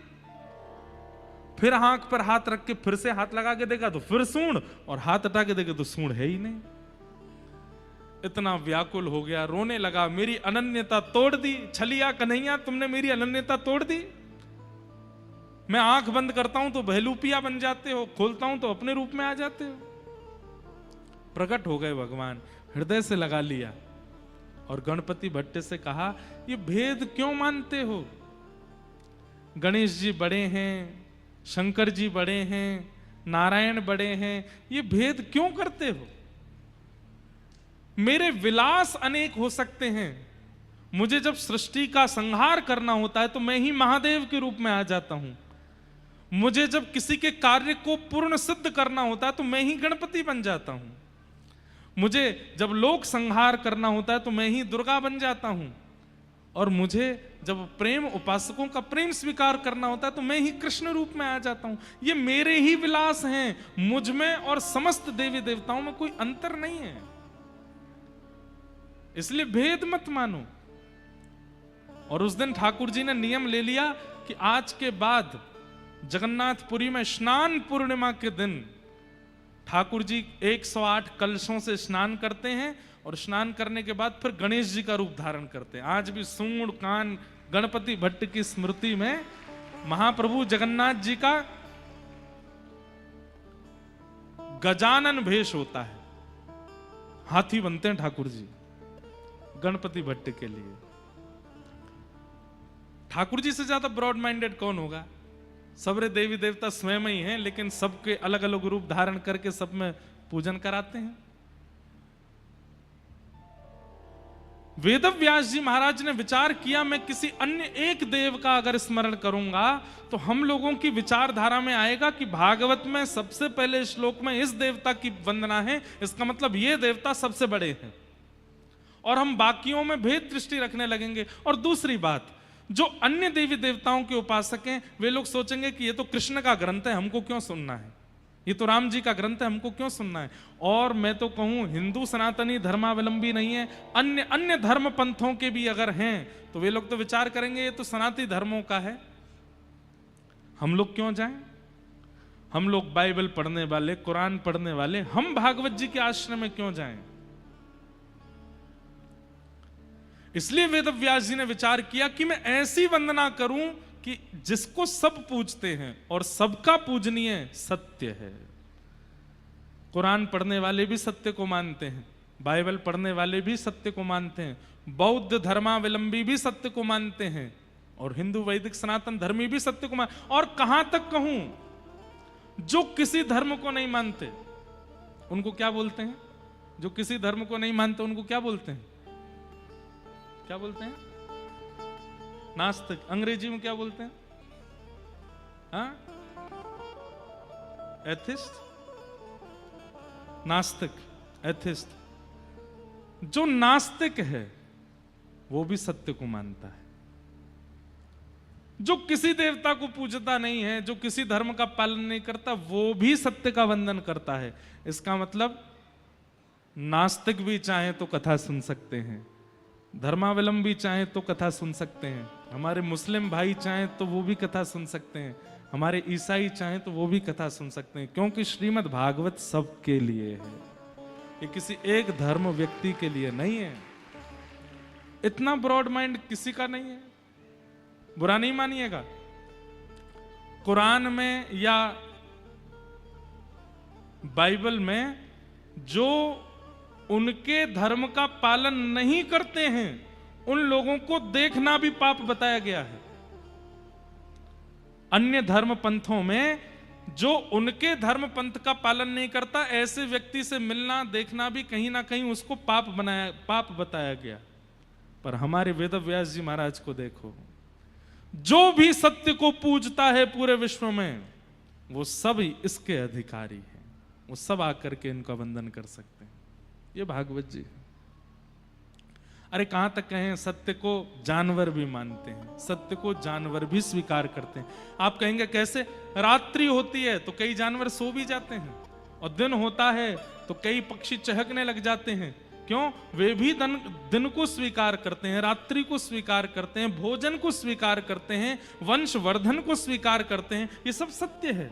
फिर आंख पर हाथ रख के फिर से हाथ लगा के देखा तो फिर सूंड, और हाथ हटा के देखे तो सूंड है ही नहीं। इतना व्याकुल हो गया, रोने लगा, मेरी अनन्यता तोड़ दी छलिया कन्हैया, तुमने मेरी अनन्यता तोड़ दी। मैं आंख बंद करता हूं तो बहलूपिया बन जाते हो, खोलता हूं तो अपने रूप में आ जाते हो। प्रकट हो गए भगवान, हृदय से लगा लिया और गणपति भट्ट से कहा, ये भेद क्यों मानते हो? गणेश जी बड़े हैं, शंकर जी बड़े हैं, नारायण बड़े हैं, ये भेद क्यों करते हो? मेरे विलास अनेक हो सकते हैं, मुझे जब सृष्टि का संहार करना होता है तो मैं ही महादेव के रूप में आ जाता हूं। मुझे जब किसी के कार्य को पूर्ण सिद्ध करना होता है तो मैं ही गणपति बन जाता हूं। मुझे जब लोक संहार करना होता है तो मैं ही दुर्गा बन जाता हूं। और मुझे जब प्रेम उपासकों का प्रेम स्वीकार करना होता है तो मैं ही कृष्ण रूप में आ जाता हूं। ये मेरे ही विलास हैं, मुझ में और समस्त देवी देवताओं में कोई अंतर नहीं है। इसलिए भेद मत मानो। और उस दिन ठाकुर जी ने नियम ले लिया कि आज के बाद जगन्नाथपुरी में स्नान पूर्णिमा के दिन ठाकुर जी 108 कलशों से स्नान करते हैं, और स्नान करने के बाद फिर गणेश जी का रूप धारण करते हैं। आज भी सूंड कान गणपति भट्ट की स्मृति में महाप्रभु जगन्नाथ जी का गजानन भेष होता है। हाथी बनते हैं ठाकुर जी गणपति भट्ट के लिए। ठाकुर जी से ज्यादा ब्रॉड माइंडेड कौन होगा? सबरे देवी देवता स्वयं ही हैं, लेकिन सबके अलग अलग रूप धारण करके सब में पूजन कराते हैं। वेदव्यास जी महाराज ने विचार किया, मैं किसी अन्य एक देव का अगर स्मरण करूंगा तो हम लोगों की विचारधारा में आएगा कि भागवत में सबसे पहले श्लोक में इस देवता की वंदना है, इसका मतलब ये देवता सबसे बड़े हैं, और हम बाकियों में भेद दृष्टि रखने लगेंगे। और दूसरी बात, जो अन्य देवी देवताओं के उपासक हैं वे लोग सोचेंगे कि ये तो कृष्ण का ग्रंथ है, हमको क्यों सुनना है, ये तो राम जी का ग्रंथ है, हमको क्यों सुनना है। और मैं तो कहूं, हिंदू सनातनी धर्मावलंबी नहीं है, अन्य धर्म पंथों के भी अगर हैं तो वे लोग तो विचार करेंगे ये तो सनातनी धर्मों का है, हम लोग क्यों जाएं। हम लोग बाइबल पढ़ने वाले, कुरान पढ़ने वाले, हम भागवत जी के आश्रम में क्यों जाएं। इसलिए वेदव्यास जी ने विचार किया कि मैं ऐसी वंदना करूं कि जिसको सब पूजते हैं और सबका पूजनीय सत्य है। कुरान पढ़ने वाले भी सत्य को मानते हैं, बाइबल पढ़ने वाले भी सत्य को मानते हैं, बौद्ध धर्मावलंबी भी सत्य को मानते हैं, और हिंदू वैदिक सनातन धर्मी भी सत्य को मानते। और कहां तक कहूं, जो किसी धर्म को नहीं मानते उनको क्या बोलते हैं? जो किसी धर्म को नहीं मानते उनको क्या बोलते हैं? क्या बोलते हैं? नास्तिक। अंग्रेजी में क्या बोलते हैं? हाँ, एथिस्ट, नास्तिक, एथिस्ट। जो नास्तिक है वो भी सत्य को मानता है। जो किसी देवता को पूजता नहीं है, जो किसी धर्म का पालन नहीं करता, वो भी सत्य का वंदन करता है। इसका मतलब नास्तिक भी चाहे तो कथा सुन सकते हैं, धर्मावलंबी चाहे तो कथा सुन सकते हैं, हमारे मुस्लिम भाई चाहे तो वो भी कथा सुन सकते हैं, हमारे ईसाई चाहे तो वो भी कथा सुन सकते हैं, क्योंकि श्रीमद् भागवत सबके लिए है, ये किसी एक धर्म व्यक्ति के लिए नहीं है। इतना ब्रॉड माइंड किसी का नहीं है, बुरा नहीं मानिएगा। कुरान में या बाइबल में जो उनके धर्म का पालन नहीं करते हैं, उन लोगों को देखना भी पाप बताया गया है। अन्य धर्म पंथों में जो उनके धर्म पंथ का पालन नहीं करता, ऐसे व्यक्ति से मिलना देखना भी कहीं ना कहीं उसको पाप बताया गया। पर हमारे वेद व्यास जी महाराज को देखो, जो भी सत्य को पूजता है पूरे विश्व में, वो सब इसके अधिकारी हैं, वो सब आकर के इनका वंदन कर सकते हैं। ये भागवत जी। अरे कहां तक कहें, सत्य को जानवर भी मानते हैं, सत्य को जानवर भी स्वीकार करते हैं। आप कहेंगे कैसे? रात्रि होती है तो कई जानवर सो भी जाते हैं, और दिन होता है तो कई पक्षी चहकने लग जाते हैं। क्यों? वे भी दिन को स्वीकार करते हैं, रात्रि को स्वीकार करते हैं, भोजन को स्वीकार करते हैं, वंशवर्धन को स्वीकार करते हैं। ये सब सत्य है।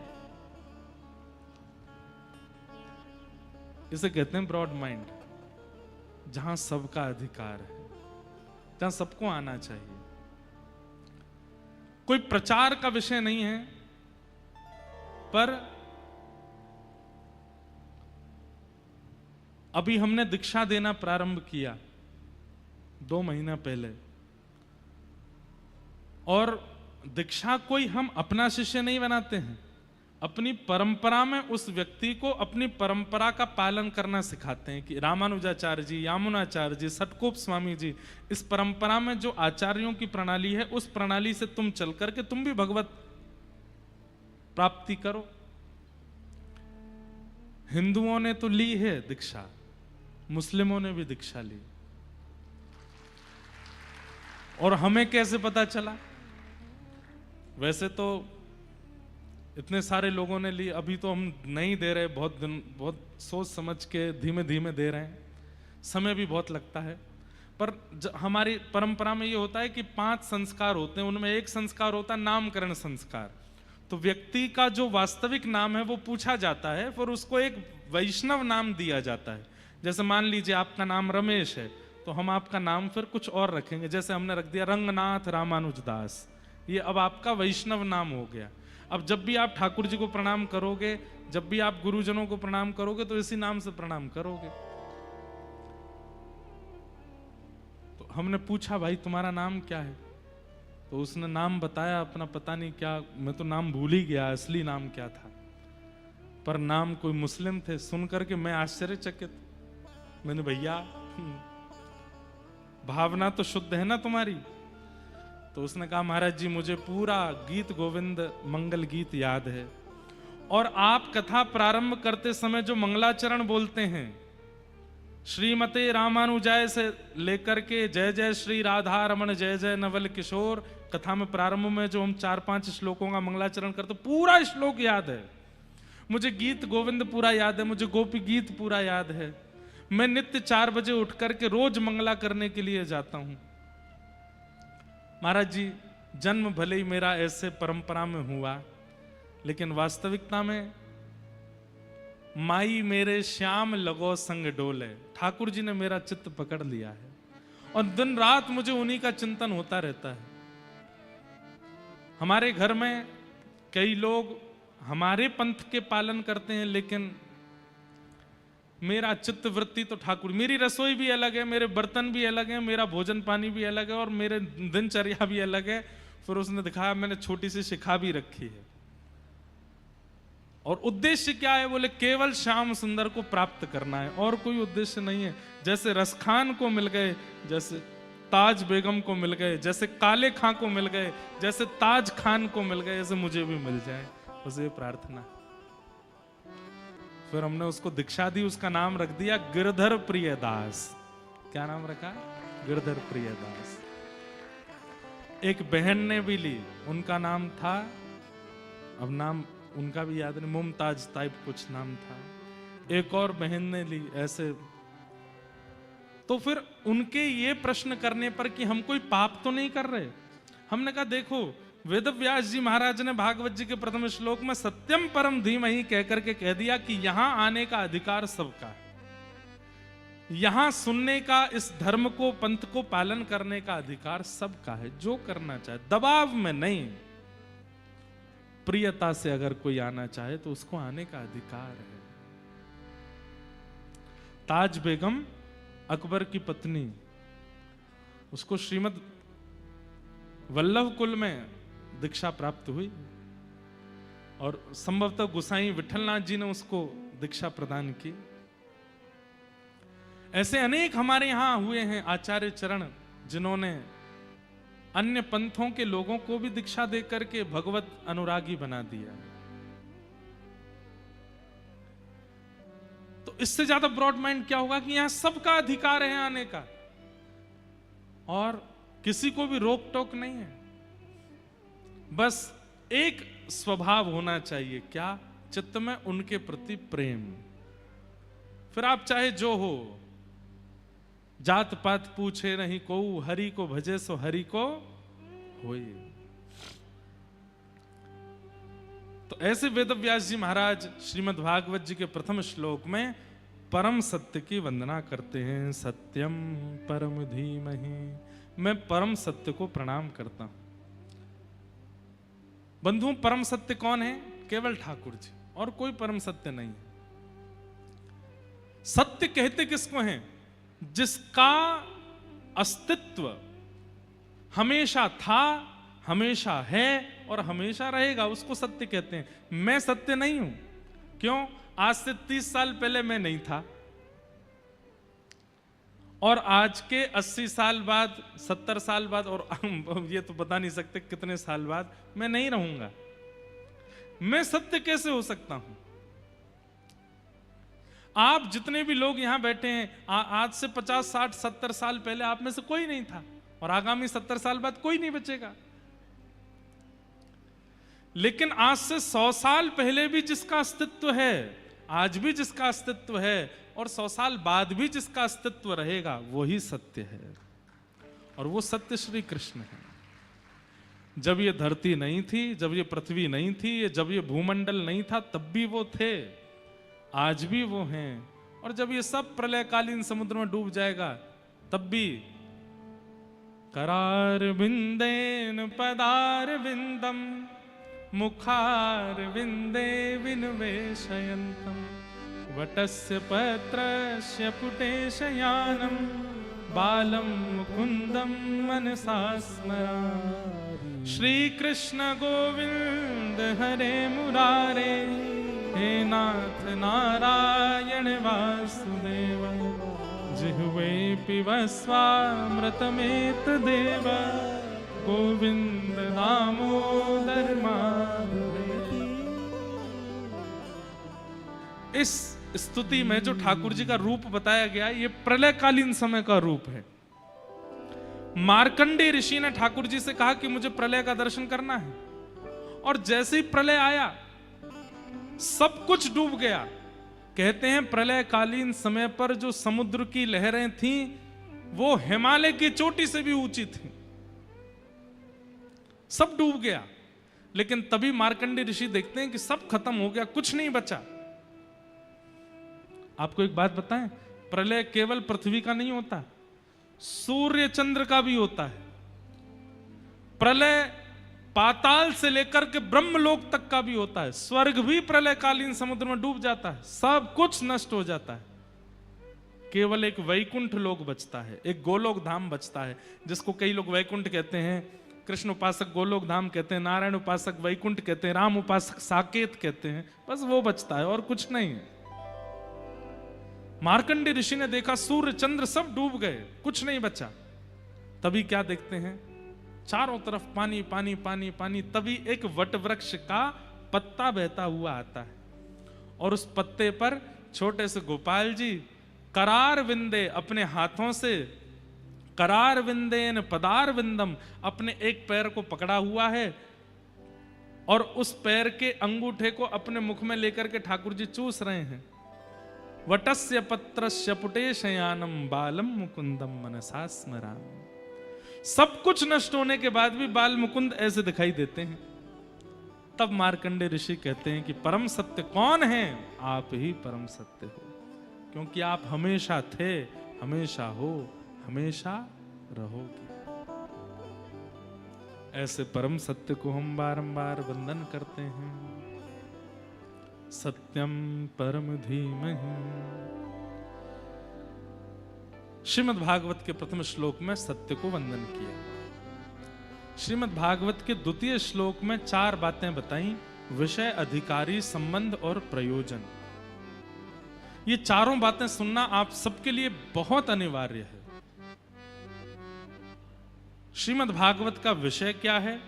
इसे कहते हैं ब्रॉड माइंड, जहां सबका अधिकार है, जहां सबको आना चाहिए। कोई प्रचार का विषय नहीं है, पर अभी हमने दीक्षा देना प्रारंभ किया 2 महीना पहले, और दीक्षा कोई हम अपना शिष्य नहीं बनाते हैं, अपनी परंपरा में उस व्यक्ति को अपनी परंपरा का पालन करना सिखाते हैं। कि रामानुजाचार्य जी, यामुनाचार्य जी, सटकोप स्वामी जी, इस परंपरा में जो आचार्यों की प्रणाली है, उस प्रणाली से तुम चल करके तुम भी भगवत प्राप्ति करो। हिंदुओं ने तो ली है दीक्षा, मुस्लिमों ने भी दीक्षा ली, और हमें कैसे पता चला? वैसे तो इतने सारे लोगों ने ली, अभी तो हम नहीं दे रहे, बहुत सोच समझ के धीमे धीमे दे रहे हैं, समय भी बहुत लगता है। पर हमारी परंपरा में ये होता है कि 5 संस्कार होते हैं, उनमें एक संस्कार होता है नामकरण संस्कार। तो व्यक्ति का जो वास्तविक नाम है वो पूछा जाता है, फिर उसको एक वैष्णव नाम दिया जाता है। जैसे मान लीजिए आपका नाम रमेश है, तो हम आपका नाम फिर कुछ और रखेंगे। जैसे हमने रख दिया रंगनाथ रामानुजदास, ये अब आपका वैष्णव नाम हो गया। अब जब भी आप ठाकुर जी को प्रणाम करोगे, जब भी आप गुरुजनों को प्रणाम करोगे, तो इसी नाम से प्रणाम करोगे। तो हमने पूछा, भाई तुम्हारा नाम क्या है? तो उसने नाम बताया अपना, पता नहीं क्या, मैं तो नाम भूल ही गया असली नाम क्या था, पर नाम कोई मुस्लिम थे। सुन करके मैं आश्चर्यचकित, मैंने भैया भावना तो शुद्ध है ना तुम्हारी? तो उसने कहा, महाराज जी मुझे पूरा गीत गोविंद मंगल गीत याद है, और आप कथा प्रारंभ करते समय जो मंगलाचरण बोलते हैं, श्रीमते रामानुजाय से लेकर के जय जय श्री राधा रमण जय जय नवल किशोर, कथा में प्रारंभ में जो हम 4-5 श्लोकों का मंगलाचरण करते, पूरा श्लोक याद है मुझे, गीत गोविंद पूरा याद है मुझे, गोपी गीत पूरा याद है। मैं नित्य 4 बजे उठ करके रोज मंगला करने के लिए जाता हूं। महाराज जी जन्म भले ही मेरा ऐसे परंपरा में हुआ, लेकिन वास्तविकता में माई मेरे श्याम लगो संग डोले, ठाकुर जी ने मेरा चित्त पकड़ लिया है, और दिन रात मुझे उन्हीं का चिंतन होता रहता है। हमारे घर में कई लोग हमारे पंथ के पालन करते हैं, लेकिन मेरा चित्त वृत्ति तो ठाकुर, मेरी रसोई भी अलग है, मेरे बर्तन भी अलग हैं, मेरा भोजन पानी भी अलग है, और मेरे दिनचर्या भी अलग है। फिर उसने दिखाया, मैंने छोटी सी शिखा भी रखी है, और उद्देश्य क्या है? बोले केवल श्याम सुंदर को प्राप्त करना है, और कोई उद्देश्य नहीं है। जैसे रसखान को मिल गए, जैसे ताज बेगम को मिल गए, जैसे काले खां को मिल गए, जैसे ताज खान को मिल गए, ऐसे मुझे भी मिल जाए, बस ये प्रार्थना। फिर हमने उसको दीक्षा दी, उसका नाम रख दिया गिरधर प्रियदास। क्या नाम रखा? गिरधर प्रियदास। एक बहन ने भी ली, उनका नाम था, अब नाम उनका भी याद नहीं, मुमताज टाइप कुछ नाम था। एक और बहन ने ली, ऐसे। तो फिर उनके ये प्रश्न करने पर कि हम कोई पाप तो नहीं कर रहे, हमने कहा देखो, वेद व्यास जी महाराज ने भागवत जी के प्रथम श्लोक में सत्यम परम धीमहि कहकर के कह दिया कि यहां आने का अधिकार सबका है, यहां सुनने का, इस धर्म को, पंथ को पालन करने का अधिकार सबका है, जो करना चाहे, दबाव में नहीं, प्रियता से अगर कोई आना चाहे तो उसको आने का अधिकार है। ताज बेगम अकबर की पत्नी, उसको श्रीमद वल्लभ कुल में दीक्षा प्राप्त हुई और संभवतः गोसाई विठलनाथ जी ने उसको दीक्षा प्रदान की। ऐसे अनेक हमारे यहां हुए हैं आचार्य चरण, जिन्होंने अन्य पंथों के लोगों को भी दीक्षा देकर के भगवत अनुरागी बना दिया। तो इससे ज्यादा ब्रॉड माइंड क्या होगा कि यहां सबका अधिकार है आने का और किसी को भी रोक टोक नहीं है। बस एक स्वभाव होना चाहिए, क्या? चित्त में उनके प्रति प्रेम। फिर आप चाहे जो हो, जात पात पूछे नहीं को, हरि को भजे सो हरि को होए। तो ऐसे वेद व्यास जी महाराज श्रीमद् भागवत जी के प्रथम श्लोक में परम सत्य की वंदना करते हैं। सत्यम परम धीमहि, मैं परम सत्य को प्रणाम करता हूं। बंधु, परम सत्य कौन है? केवल ठाकुर जी, और कोई परम सत्य नहीं है। सत्य कहते किसको हैं? जिसका अस्तित्व हमेशा था, हमेशा है और हमेशा रहेगा, उसको सत्य कहते हैं। मैं सत्य नहीं हूं। क्यों? आज से 30 साल पहले मैं नहीं था और आज के 80 साल बाद, 70 साल बाद, और ये तो बता नहीं सकते कितने साल बाद मैं नहीं रहूंगा। मैं सत्य कैसे हो सकता हूं? आप जितने भी लोग यहां बैठे हैं, आज से 50, 60, 70 साल पहले आप में से कोई नहीं था और आगामी 70 साल बाद कोई नहीं बचेगा। लेकिन आज से 100 साल पहले भी जिसका अस्तित्व है, आज भी जिसका अस्तित्व है और 100 साल बाद भी जिसका अस्तित्व रहेगा, वही सत्य है। और वो सत्य श्री कृष्ण है। जब ये धरती नहीं थी, जब ये पृथ्वी नहीं थी, जब ये भूमंडल नहीं था, तब भी वो थे, आज भी वो हैं। और जब ये सब प्रलयकालीन समुद्र में डूब जाएगा, तब भी करार बिंदेन पदार बिंदम मुखार बिंदे विनवेशयन्तम वटस्य पत्रस्य पुटेशयानम बालम मुकुंदम मनसा स्मरामि। श्री कृष्ण गोविंद हरे मुरारे, हे नाथ नारायण वासुदेव, जिह्वे पिबस्वामृतमेतदेव, गोविंद दामोदर माधवेति। इस स्तुति में जो ठाकुर जी का रूप बताया गया, ये प्रलयकालीन समय का रूप है। मार्कंडेय ऋषि ने ठाकुर जी से कहा कि मुझे प्रलय का दर्शन करना है, और जैसे ही प्रलय आया सब कुछ डूब गया। कहते हैं प्रलयकालीन समय पर जो समुद्र की लहरें थीं, वो हिमालय की चोटी से भी ऊंची थी। सब डूब गया। लेकिन तभी मार्कंडेय ऋषि देखते हैं कि सब खत्म हो गया, कुछ नहीं बचा। आपको एक बात बताएं, प्रलय केवल पृथ्वी का नहीं होता, सूर्य चंद्र का भी होता है। प्रलय पाताल से लेकर के ब्रह्मलोक तक का भी होता है। स्वर्ग भी प्रलयकालीन समुद्र में डूब जाता है, सब कुछ नष्ट हो जाता है। केवल एक वैकुंठ लोक बचता है, एक गोलोक धाम बचता है, जिसको कई लोग वैकुंठ कहते हैं, कृष्ण उपासक गोलोक धाम कहते हैं, नारायण उपासक वैकुंठ कहते हैं, राम उपासक साकेत कहते हैं। बस वो बचता है और कुछ नहीं है। मार्कंडेय ऋषि ने देखा सूर्य चंद्र सब डूब गए, कुछ नहीं बचा। तभी क्या देखते हैं? चारों तरफ पानी पानी पानी पानी। तभी एक वट वृक्ष का पत्ता बहता हुआ आता है और उस पत्ते पर छोटे से गोपाल जी करार विंदे अपने हाथों से करार विंदेन पदार विंदम, अपने एक पैर को पकड़ा हुआ है और उस पैर के अंगूठे को अपने मुख में लेकर के ठाकुर जी चूस रहे हैं। वटस्य पत्रस्य पुटे शयानम बालम मुकुंदम मनसा स्मरामि। सब कुछ नष्ट होने के बाद भी बाल मुकुंद ऐसे दिखाई देते हैं। तब मार्कंडे ऋषि कहते हैं कि परम सत्य कौन है? आप ही परम सत्य हो, क्योंकि आप हमेशा थे, हमेशा हो, हमेशा रहोगे। ऐसे परम सत्य को हम बारंबार वंदन करते हैं। सत्यम परम धीमहि। श्रीमद् भागवत के प्रथम श्लोक में सत्य को वंदन किया। श्रीमद् भागवत के द्वितीय श्लोक में 4 बातें बताई: विषय, अधिकारी, संबंध और प्रयोजन। ये चारों बातें सुनना आप सबके लिए बहुत अनिवार्य है। श्रीमद् भागवत का विषय क्या है,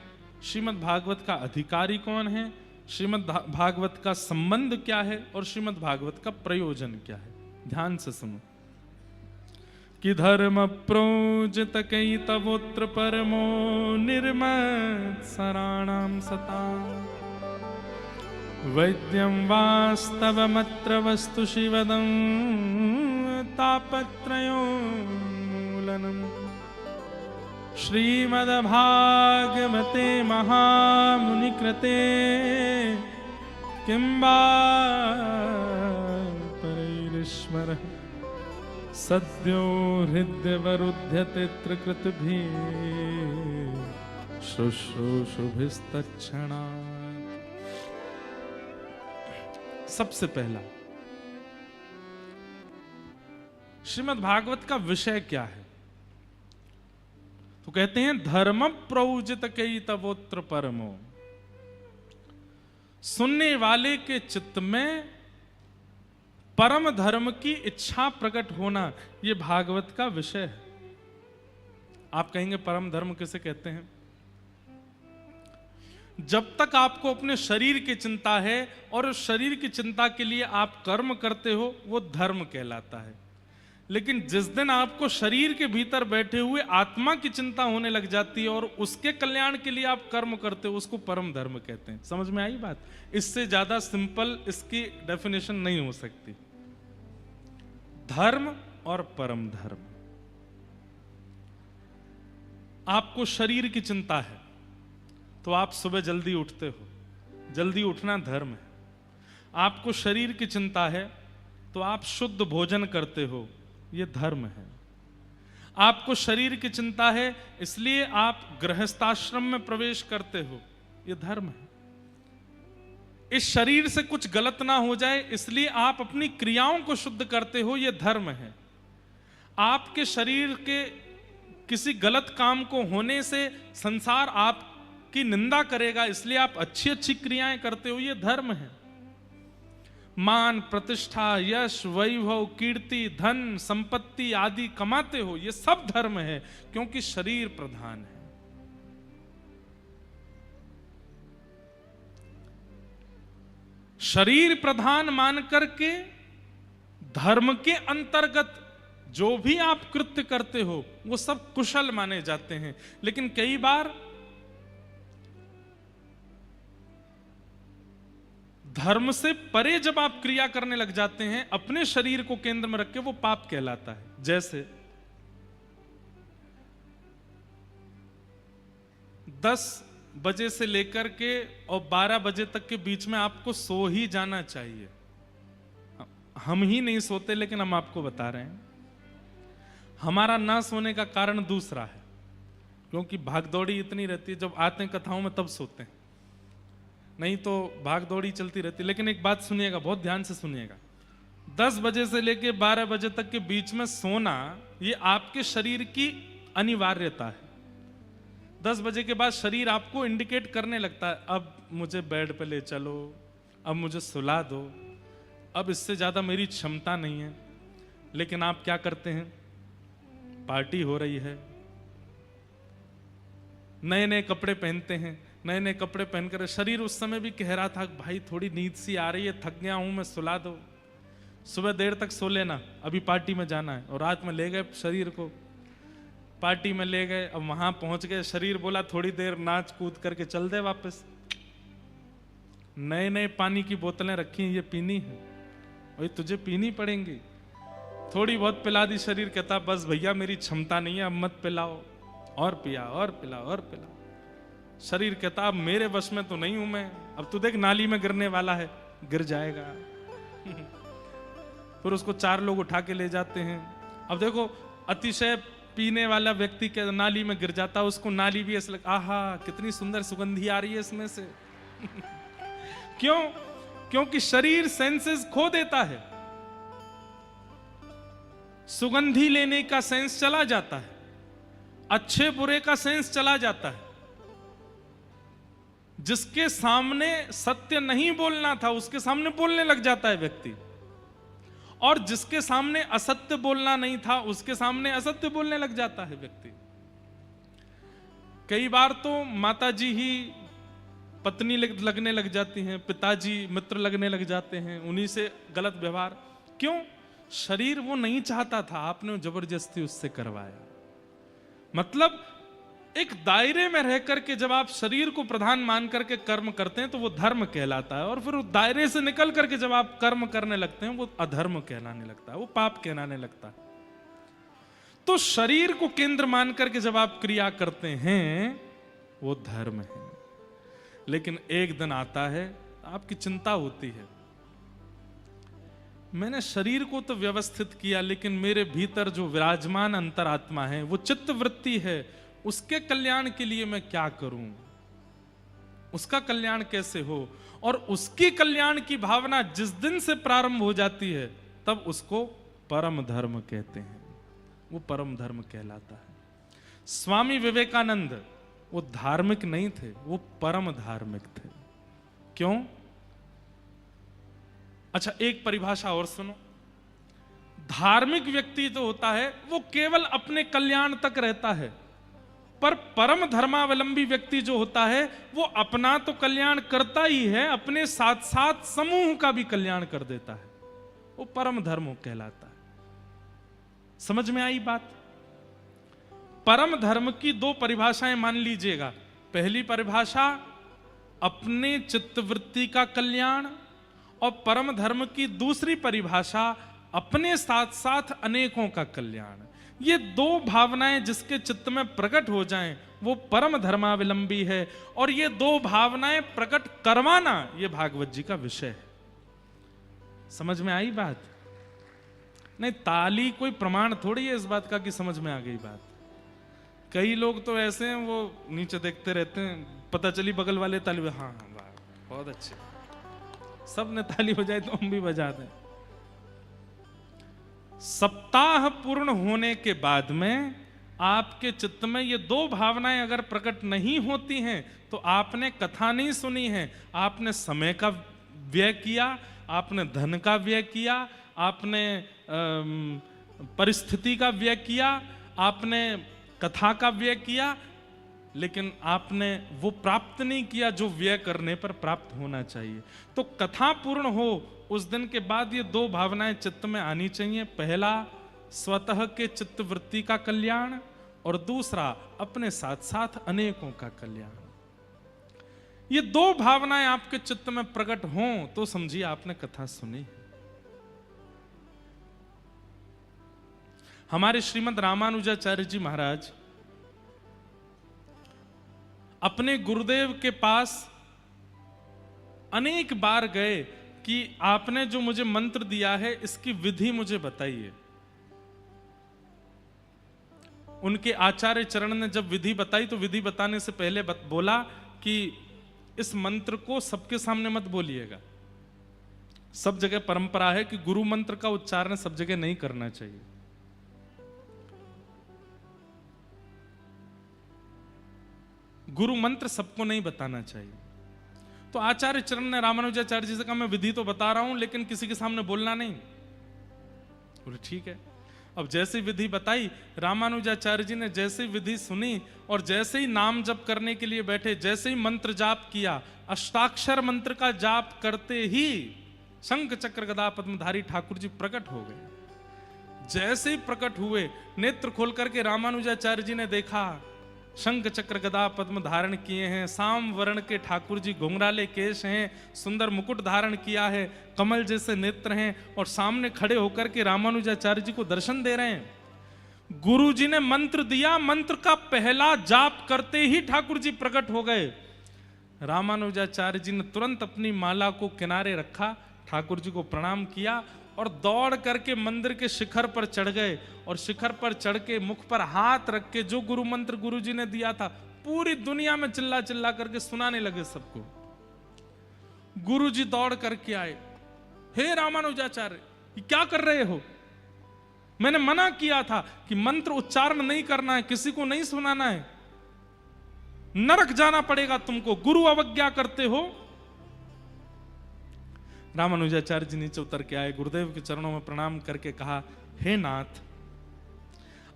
श्रीमद् भागवत का अधिकारी कौन है, श्रीमद् भागवत का संबंध क्या है और श्रीमद् भागवत का प्रयोजन क्या है। ध्यान से सुनो कि धर्म प्रोजित कई तवोत्र परमो निर्मत सराणाम सता वैद्यं वास्तवमत्र वस्तु शिवदं तापत्रयोन्मूलनम्। श्रीमद्भागवते महामुनिकृते किं वा परैरीश्वरः सद्यो हृद्यवरुध्यते त्रिकृतिभिः शुश्रूषुभिस्तत्क्षणात्। सबसे पहला, श्रीमद् भागवत का विषय क्या है? तो कहते हैं धर्म प्रौजित कई तवोत्र परमो। सुनने वाले के चित्त में परम धर्म की इच्छा प्रकट होना, यह भागवत का विषय है। आप कहेंगे परम धर्म किसे कहते हैं? जब तक आपको अपने शरीर की चिंता है और उस शरीर की चिंता के लिए आप कर्म करते हो, वो धर्म कहलाता है। लेकिन जिस दिन आपको शरीर के भीतर बैठे हुए आत्मा की चिंता होने लग जाती है और उसके कल्याण के लिए आप कर्म करते हो, उसको परम धर्म कहते हैं। समझ में आई बात? इससे ज्यादा सिंपल इसकी डेफिनेशन नहीं हो सकती। धर्म और परम धर्म। आपको शरीर की चिंता है तो आप सुबह जल्दी उठते हो, जल्दी उठना धर्म है। आपको शरीर की चिंता है तो आप शुद्ध भोजन करते हो, यह धर्म है। आपको शरीर की चिंता है इसलिए आप गृहस्थाश्रम में प्रवेश करते हो, यह धर्म है। इस शरीर से कुछ गलत ना हो जाए इसलिए आप अपनी क्रियाओं को शुद्ध करते हो, यह धर्म है। आपके शरीर के किसी गलत काम को होने से संसार आपकी निंदा करेगा इसलिए आप अच्छी अच्छी क्रियाएं करते हो, यह धर्म है। मान, प्रतिष्ठा, यश, वैभव, कीर्ति, धन, संपत्ति आदि कमाते हो, यह सब धर्म है, क्योंकि शरीर प्रधान है। शरीर प्रधान मान करके धर्म के अंतर्गत जो भी आप कृत्य करते हो वो सब कुशल माने जाते हैं। लेकिन कई बार धर्म से परे जब आप क्रिया करने लग जाते हैं, अपने शरीर को केंद्र में रख के, वो पाप कहलाता है। जैसे 10 बजे से लेकर के और 12 बजे तक के बीच में आपको सो ही जाना चाहिए। हम ही नहीं सोते, लेकिन हम आपको बता रहे हैं। हमारा ना सोने का कारण दूसरा है, क्योंकि भागदौड़ी इतनी रहती है, जब आते हैं कथाओं में तब सोते हैं, नहीं तो भागदौड़ी चलती रहती है। लेकिन एक बात सुनिएगा, बहुत ध्यान से सुनिएगा, 10 बजे से लेकर 12 बजे तक के बीच में सोना ये आपके शरीर की अनिवार्यता है। 10 बजे के बाद शरीर आपको इंडिकेट करने लगता है, अब मुझे बेड पे ले चलो, अब मुझे सुला दो, अब इससे ज्यादा मेरी क्षमता नहीं है। लेकिन आप क्या करते हैं? पार्टी हो रही है, नए नए कपड़े पहनते हैं, नए नए कपड़े पहनकर शरीर उस समय भी कह रहा था भाई थोड़ी नींद सी आ रही है, थक गया हूं मैं, सुला दो, सुबह देर तक सो लेना, अभी पार्टी में जाना है। और रात में ले गए शरीर को, पार्टी में ले गए, अब वहां पहुंच गए, शरीर बोला थोड़ी देर नाच कूद करके चल दे वापस। नए नए पानी की बोतलें रखी हैं, ये पीनी है, वही तुझे पीनी पड़ेंगी। थोड़ी बहुत पिला दी, शरीर कहता बस भैया मेरी क्षमता नहीं है, अब मत पिलाओ। और पिया और पिला और पिला। शरीर कहता अब मेरे वश में तो नहीं हूं मैं, अब तू देख नाली में गिरने वाला है, गिर जाएगा। फिर उसको 4 लोग उठा के ले जाते हैं। अब देखो अतिशय पीने वाला व्यक्ति के नाली में गिर जाता, उसको नाली भी ऐसा लगा आहा कितनी सुंदर सुगंधी आ रही है इसमें से। क्यों? क्योंकि शरीर सेंसेस खो देता है, सुगंधी लेने का सेंस चला जाता है, अच्छे बुरे का सेंस चला जाता है। जिसके सामने सत्य नहीं बोलना था उसके सामने बोलने लग जाता है व्यक्ति, और जिसके सामने असत्य बोलना नहीं था उसके सामने असत्य बोलने लग जाता है व्यक्ति। कई बार तो माताजी ही पत्नी लगने लग जाती हैं, पिताजी मित्र लगने लग जाते हैं, उन्हीं से गलत व्यवहार। क्यों? शरीर वो नहीं चाहता था, आपने जबरदस्ती उससे करवाया। मतलब एक दायरे में रह करके जब आप शरीर को प्रधान मान करके कर्म करते हैं तो वो धर्म कहलाता है, और फिर उस दायरे से निकल करके जब आप कर्म करने लगते हैं वो अधर्म कहलाने लगता है, वो पाप कहलाने लगता है। तो शरीर को केंद्र मान करके जब आप क्रिया करते हैं वो धर्म है। लेकिन एक दिन आता है, आपकी चिंता होती है, मैंने शरीर को तो व्यवस्थित किया लेकिन मेरे भीतर जो विराजमान अंतरात्मा है, वो चित्त वृत्ति है, उसके कल्याण के लिए मैं क्या करूं, उसका कल्याण कैसे हो। और उसकी कल्याण की भावना जिस दिन से प्रारंभ हो जाती है तब उसको परम धर्म कहते हैं, वो परम धर्म कहलाता है। स्वामी विवेकानंद वो धार्मिक नहीं थे, वो परम धार्मिक थे। क्यों? अच्छा एक परिभाषा और सुनो। धार्मिक व्यक्ति जो होता है वो केवल अपने कल्याण तक रहता है, पर परम धर्मावलंबी व्यक्ति जो होता है वो अपना तो कल्याण करता ही है, अपने साथ साथ समूह का भी कल्याण कर देता है, वो परम धर्म कहलाता है। समझ में आई बात? परम धर्म की 2 परिभाषाएं मान लीजिएगा। पहली परिभाषा अपने चित्तवृत्ति का कल्याण, और परम धर्म की दूसरी परिभाषा अपने साथ साथ अनेकों का कल्याण। ये 2 भावनाएं जिसके चित्त में प्रकट हो जाएं वो परम धर्मावलंबी है, और ये 2 भावनाएं प्रकट करवाना ये भागवत जी का विषय है। समझ में आई बात? नहीं, ताली कोई प्रमाण थोड़ी है इस बात का कि समझ में आ गई बात। कई लोग तो ऐसे हैं वो नीचे देखते रहते हैं, पता चली बगल वाले ताली, हाँ हाँ वाह बहुत अच्छे, सब ने ताली बजाई तो हम भी बजा दें। सप्ताह पूर्ण होने के बाद में आपके चित्त में ये 2 भावनाएं अगर प्रकट नहीं होती हैं तो आपने कथा नहीं सुनी है, आपने समय का व्यय किया, आपने धन का व्यय किया, आपने परिस्थिति का व्यय किया, आपने कथा का व्यय किया, लेकिन आपने वो प्राप्त नहीं किया जो व्यय करने पर प्राप्त होना चाहिए। तो कथा पूर्ण हो उस दिन के बाद ये 2 भावनाएं चित्त में आनी चाहिए। पहला स्वतः के चित्त वृत्ति का कल्याण, और दूसरा अपने साथ साथ अनेकों का कल्याण। ये 2 भावनाएं आपके चित्त में प्रकट हों तो समझिए आपने कथा सुनी। हमारे श्रीमद् रामानुजाचार्य जी महाराज अपने गुरुदेव के पास अनेक बार गए कि आपने जो मुझे मंत्र दिया है इसकी विधि मुझे बताइए। उनके आचार्य चरण ने जब विधि बताई तो विधि बताने से पहले बोला कि इस मंत्र को सबके सामने मत बोलिएगा। सब जगह परंपरा है कि गुरु मंत्र का उच्चारण सब जगह नहीं करना चाहिए। गुरु मंत्र सबको नहीं बताना चाहिए। तो आचार्य चरण ने रामानुजाचार्य जी से कहा मैं विधि तो बता रहा हूं लेकिन किसी के सामने बोलना नहीं। बोले ठीक है। अब जैसे विधि बताई, रामानुजाचार्य जी ने जैसे विधि सुनी और जैसे ही नाम जप करने के लिए बैठे, जैसे ही मंत्र जाप किया, अष्टाक्षर मंत्र का जाप करते ही शंख चक्र गदा पद्मधारी ठाकुर जी प्रकट हो गए। जैसे ही प्रकट हुए, नेत्र खोल करके रामानुजाचार्य जी ने देखा, शंख चक्र गदा पद्म धारण किए हैं, साम वर्ण के ठाकुर जी, घुंघराले केश हैं, सुंदर मुकुट धारण किया है, कमल जैसे नेत्र हैं, और सामने खड़े होकर के रामानुजाचार्य जी को दर्शन दे रहे हैं। गुरु जी ने मंत्र दिया, मंत्र का पहला जाप करते ही ठाकुर जी प्रकट हो गए। रामानुजाचार्य जी ने तुरंत अपनी माला को किनारे रखा, ठाकुर जी को प्रणाम किया और दौड़ करके मंदिर के शिखर पर चढ़ गए, और शिखर पर चढ़ के मुख पर हाथ रख के जो गुरु मंत्र गुरु जी ने दिया था पूरी दुनिया में चिल्ला चिल्ला करके सुनाने लगे सबको। गुरु जी दौड़ करके आए, हे रामानुजाचार्य ये क्या कर रहे हो? मैंने मना किया था कि मंत्र उच्चारण नहीं करना है, किसी को नहीं सुनाना है, नरक जाना पड़ेगा तुमको, गुरु अवज्ञा करते हो। रामानुजाचार्य जी नीचे उतर के आए, गुरुदेव के चरणों में प्रणाम करके कहा, हे नाथ,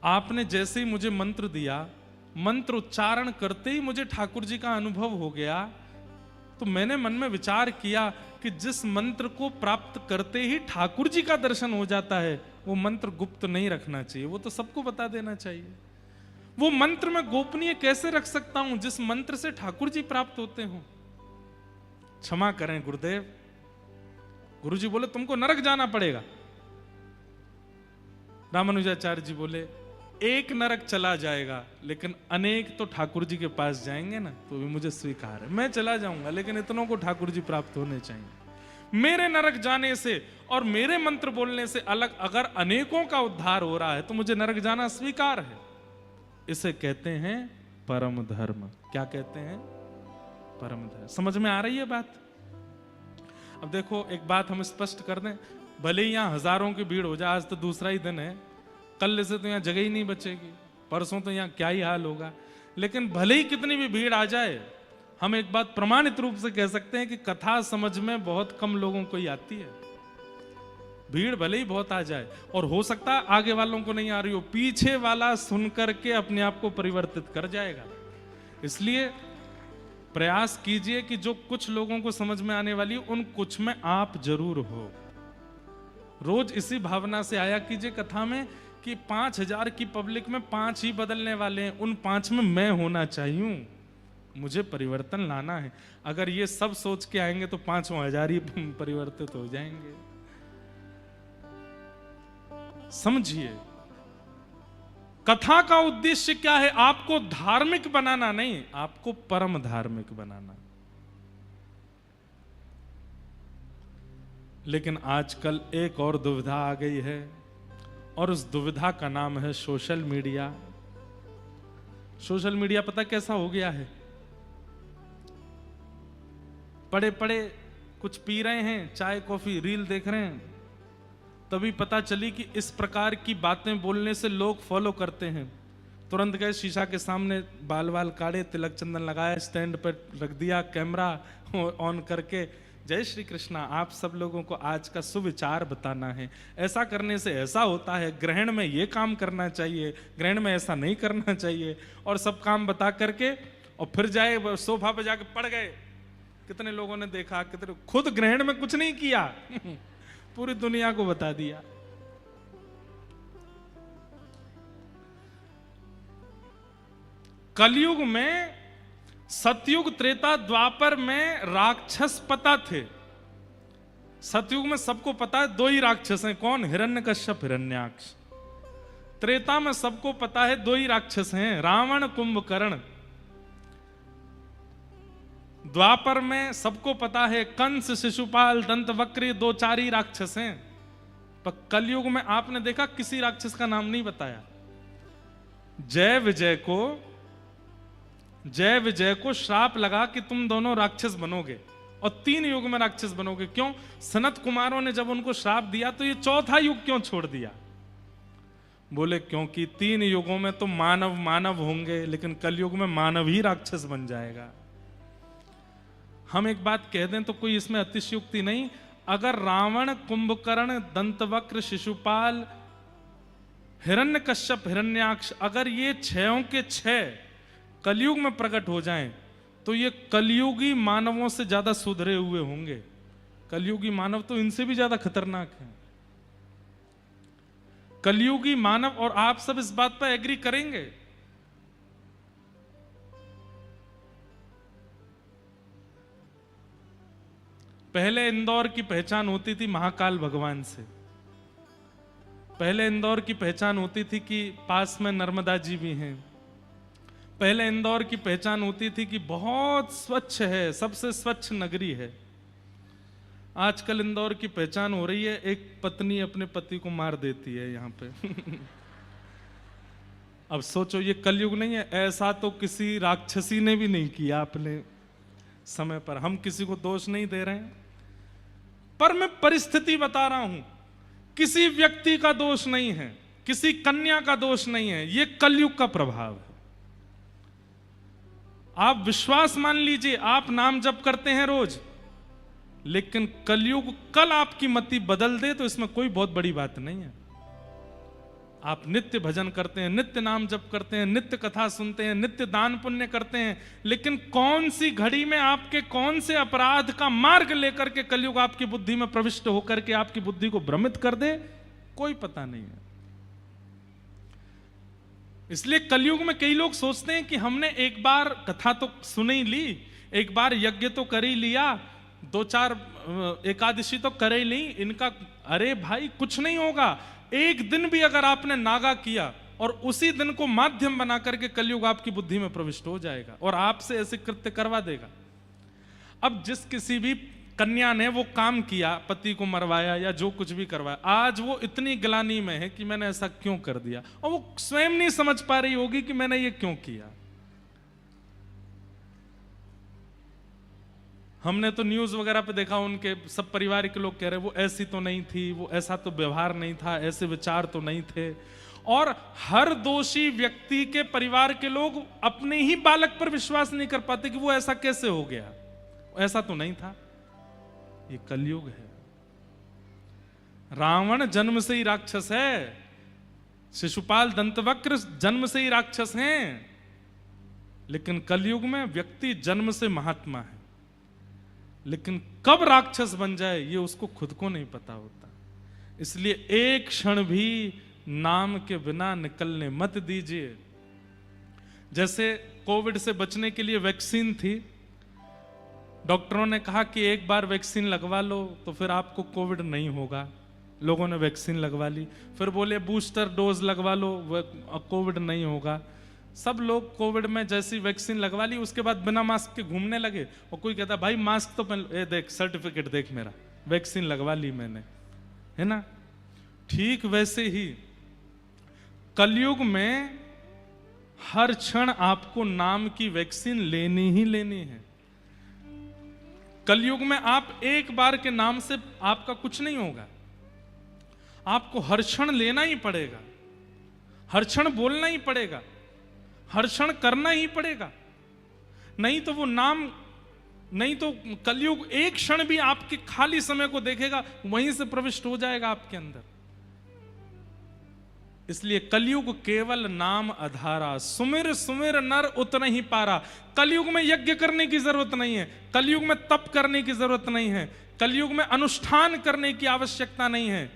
आपने जैसे ही मुझे मंत्र दिया, मंत्र उच्चारण करते ही मुझे ठाकुर जी का अनुभव हो गया, तो मैंने मन में विचार किया कि जिस मंत्र को प्राप्त करते ही ठाकुर जी का दर्शन हो जाता है, वो मंत्र गुप्त नहीं रखना चाहिए, वो तो सबको बता देना चाहिए। वो मंत्र मैं गोपनीय कैसे रख सकता हूं जिस मंत्र से ठाकुर जी प्राप्त होते हो? क्षमा करें गुरुदेव। गुरुजी बोले तुमको नरक जाना पड़ेगा। रामानुजाचार्य जी बोले एक नरक चला जाएगा, लेकिन अनेक तो ठाकुर जी के पास जाएंगे ना, तो भी मुझे स्वीकार है। मैं चला जाऊंगा, लेकिन इतनों को ठाकुर जी प्राप्त होने चाहिए। मेरे नरक जाने से और मेरे मंत्र बोलने से अलग अगर अनेकों का उद्धार हो रहा है तो मुझे नरक जाना स्वीकार है। इसे कहते हैं परम धर्म। क्या कहते हैं? परम धर्म। समझ में आ रही है बात? अब देखो एक बात हम स्पष्ट कर दें, भले ही यहाँ हजारों की भीड़ हो जाए, आज तो दूसरा ही दिन है, कल से तो यहाँ जगह ही नहीं बचेगी, परसों तो यहाँ क्या ही हाल होगा, लेकिन भले ही कितनी भी भीड़ आ जाए, हम एक बात प्रमाणित रूप से कह सकते हैं कि कथा समझ में बहुत कम लोगों को ही आती है। भीड़ भले ही बहुत आ जाए, और हो सकता है आगे वालों को नहीं आ रही हो, पीछे वाला सुन करके अपने आप को परिवर्तित कर जाएगा। इसलिए प्रयास कीजिए कि जो कुछ लोगों को समझ में आने वाली उन कुछ में आप जरूर हो। रोज इसी भावना से आया कीजिए कथा में कि 5000 की पब्लिक में 5 ही बदलने वाले हैं, उन 5 में मैं होना चाहिए, मुझे परिवर्तन लाना है। अगर ये सब सोच के आएंगे तो 5000 ही परिवर्तित हो जाएंगे। समझिए कथा का उद्देश्य क्या है? आपको धार्मिक बनाना नहीं, आपको परम धार्मिक बनाना। लेकिन आजकल एक और दुविधा आ गई है, और उस दुविधा का नाम है सोशल मीडिया। सोशल मीडिया पता कैसा हो गया है? पड़े पड़े कुछ पी रहे हैं, चाय कॉफी रील देख रहे हैं, तभी पता चली कि इस प्रकार की बातें बोलने से लोग फॉलो करते हैं। तुरंत गए शीशा के सामने, बाल बाल काटे, तिलक चंदन लगाया, स्टैंड पर रख दिया, कैमरा ऑन करके, जय श्री कृष्णा, आप सब लोगों को आज का सुविचार बताना है, ऐसा करने से ऐसा होता है, ग्रहण में ये काम करना चाहिए, ग्रहण में ऐसा नहीं करना चाहिए, और सब काम बता करके और फिर जाए सोफा पे जाके पड़ गए। कितने लोगों ने देखा, कितने खुद ग्रहण में कुछ नहीं किया पूरी दुनिया को बता दिया। कलयुग में, सतयुग त्रेता द्वापर में राक्षस पता थे। सतयुग में सबको पता है 2 ही राक्षस हैं, कौन? हिरण्यकश्यप, हिरण्याक्ष। त्रेता में सबको पता है 2 ही राक्षस हैं, रावण, कुंभकर्ण। द्वापर में सबको पता है कंस, शिशुपाल, दंतवक्र, 2-4 ही राक्षस हैं। पर कलयुग में आपने देखा किसी राक्षस का नाम नहीं बताया। जय विजय को श्राप लगा कि तुम दोनों राक्षस बनोगे, और 3 युग में राक्षस बनोगे। क्यों? सनत कुमारों ने जब उनको श्राप दिया तो ये 4था युग क्यों छोड़ दिया? बोले क्योंकि 3 युगों में तो मानव होंगे, लेकिन कलयुग में मानव ही राक्षस बन जाएगा। हम एक बात कह दें तो कोई इसमें अतिशयोक्ति नहीं। अगर रावण, कुंभकर्ण, दंतवक्र, शिशुपाल, हिरण्यकश्यप, हिरण्याक्ष, अगर ये 6 के 6 कलयुग में प्रकट हो जाएं, तो ये कलयुगी मानवों से ज्यादा सुधरे हुए होंगे। कलयुगी मानव तो इनसे भी ज्यादा खतरनाक है। कलयुगी मानव और आप सब इस बात पर एग्री करेंगे। पहले इंदौर की पहचान होती थी महाकाल भगवान से। पहले इंदौर की पहचान होती थी कि पास में नर्मदा जी भी हैं। पहले इंदौर की पहचान होती थी कि बहुत स्वच्छ है, सबसे स्वच्छ नगरी है। आजकल इंदौर की पहचान हो रही है एक पत्नी अपने पति को मार देती है यहां पे। अब सोचो ये कलयुग नहीं है? ऐसा तो किसी राक्षसी ने भी नहीं किया अपने समय पर। हम किसी को दोष नहीं दे रहे हैं, पर मैं परिस्थिति बता रहा हूं। किसी व्यक्ति का दोष नहीं है, किसी कन्या का दोष नहीं है, यह कलयुग का प्रभाव है। आप विश्वास मान लीजिए, आप नाम जप करते हैं रोज, लेकिन कलयुग कल आपकी मति बदल दे तो इसमें कोई बहुत बड़ी बात नहीं है। आप नित्य भजन करते हैं, नित्य नाम जप करते हैं, नित्य कथा सुनते हैं, नित्य दान पुण्य करते हैं, लेकिन कौन सी घड़ी में आपके कौन से अपराध का मार्ग लेकर के कलयुग आपकी बुद्धि में प्रविष्ट होकर के आपकी बुद्धि को भ्रमित कर दे, कोई पता नहीं है। इसलिए कलयुग में कई लोग सोचते हैं कि हमने एक बार कथा तो सुन ही ली, एक बार यज्ञ तो कर ही लिया, 2-4 एकादशी तो कर ही ली, इनका अरे भाई कुछ नहीं होगा। एक दिन भी अगर आपने नागा किया और उसी दिन को माध्यम बना करके कलयुग आपकी बुद्धि में प्रविष्ट हो जाएगा और आपसे ऐसे कृत्य करवा देगा। अब जिस किसी भी कन्या ने वो काम किया, पति को मरवाया या जो कुछ भी करवाया, आज वो इतनी ग्लानि में है कि मैंने ऐसा क्यों कर दिया, और वो स्वयं नहीं समझ पा रही होगी कि मैंने ये क्यों किया। हमने तो न्यूज वगैरह पे देखा, उनके सब परिवार के लोग कह रहे वो ऐसी तो नहीं थी, वो ऐसा तो व्यवहार नहीं था, ऐसे विचार तो नहीं थे। और हर दोषी व्यक्ति के परिवार के लोग अपने ही बालक पर विश्वास नहीं कर पाते कि वो ऐसा कैसे हो गया, ऐसा तो नहीं था। ये कलयुग है। रावण जन्म से ही राक्षस है, शिशुपाल दंतवक्र जन्म से ही राक्षस हैं, लेकिन कलयुग में व्यक्ति जन्म से महात्मा है, लेकिन कब राक्षस बन जाए ये उसको खुद को नहीं पता होता। इसलिए एक क्षण भी नाम के बिना निकलने मत दीजिए। जैसे कोविड से बचने के लिए वैक्सीन थी, डॉक्टरों ने कहा कि एक बार वैक्सीन लगवा लो तो फिर आपको कोविड नहीं होगा। लोगों ने वैक्सीन लगवा ली, फिर बोले बूस्टर डोज लगवा लो, कोविड नहीं होगा। सब लोग कोविड में जैसी वैक्सीन लगवा ली, उसके बाद बिना मास्क के घूमने लगे। और कोई कहता भाई मास्क तो पहन, ए देख सर्टिफिकेट देख मेरा, वैक्सीन लगवा ली मैंने, है ना। ठीक वैसे ही कलयुग में हर क्षण आपको नाम की वैक्सीन लेनी ही लेनी है। कलयुग में आप एक बार के नाम से आपका कुछ नहीं होगा, आपको हर क्षण लेना ही पड़ेगा, हर क्षण बोलना ही पड़ेगा, हर क्षण करना ही पड़ेगा। नहीं तो वो नाम, नहीं तो कलयुग एक क्षण भी आपके खाली समय को देखेगा, वहीं से प्रविष्ट हो जाएगा आपके अंदर। इसलिए कलयुग केवल नाम आधारा, सुमिर सुमिर नर उतना ही पारा। कलयुग में यज्ञ करने की जरूरत नहीं है, कलयुग में तप करने की जरूरत नहीं है, कलयुग में अनुष्ठान करने की आवश्यकता नहीं है।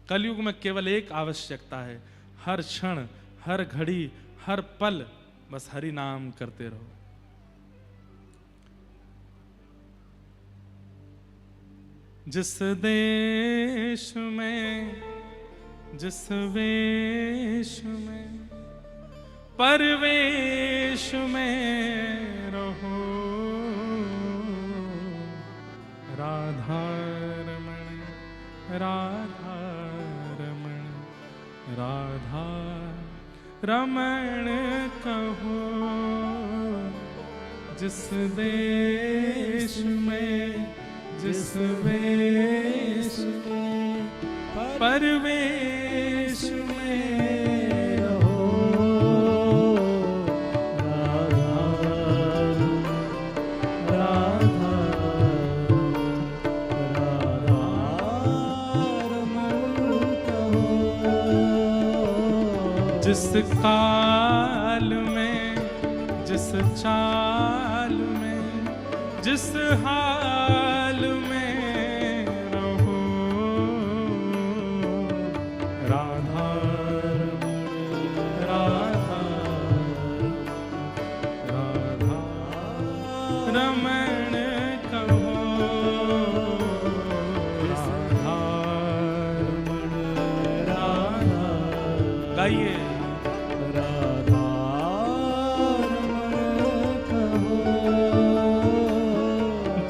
कलयुग में केवल एक आवश्यकता है, हर क्षण, हर घड़ी, हर पल बस हरि नाम करते रहो। जिस देश में, जिस वेश में, परवेश में रहो, राधा रमण, राधा रमण, राधा रमण कहो। जिस देश में, जिस वेश में, परवेश में रहो, राधा राधा राधा रमण कहो। जिस काल में, जिस चाल में, जिस हाल में रहो, राधा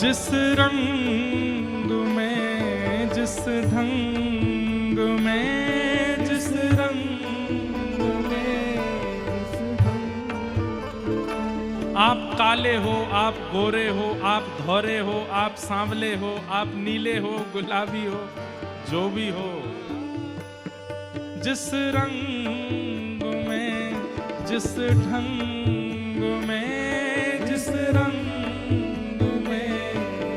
जिस रंग में, जिस ढंग में, जिस रंग में, आप काले हो, आप गोरे हो, आप धौरे हो, आप सांवले हो, आप नीले हो, गुलाबी हो, जो भी हो, जिस रंग में, जिस ढंग में, जिस रंग में,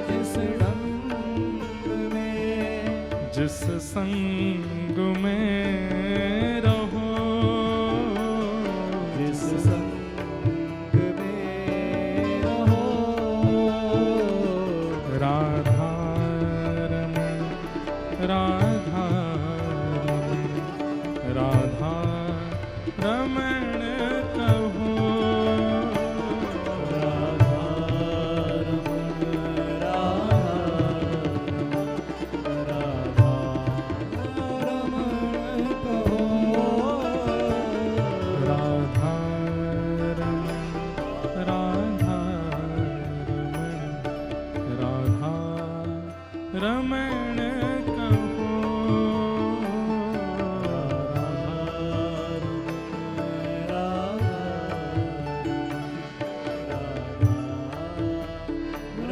जिस ढंग में, जिस संग में रहो, जिस संग में रहो, राधा रमण, राधा रमण, राधा रमण कहो, राधा रमण, राधा रमण कहो, राधा रमण, राधा रमण, राधा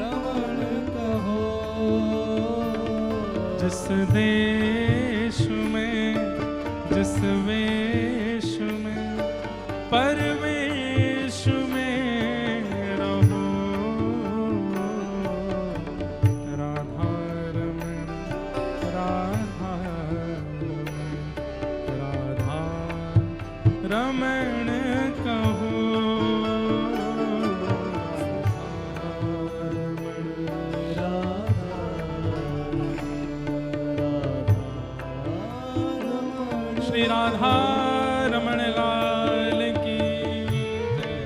रमण कहो, जिस देश में, जिस वेश में, परवेश में रहो, राधा रमण, राधा रमण, राधा रमण कहो, श्री राधा रमण लाल की जय।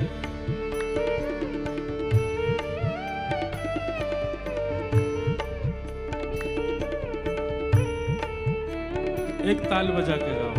एक ताल बजा के गाओ।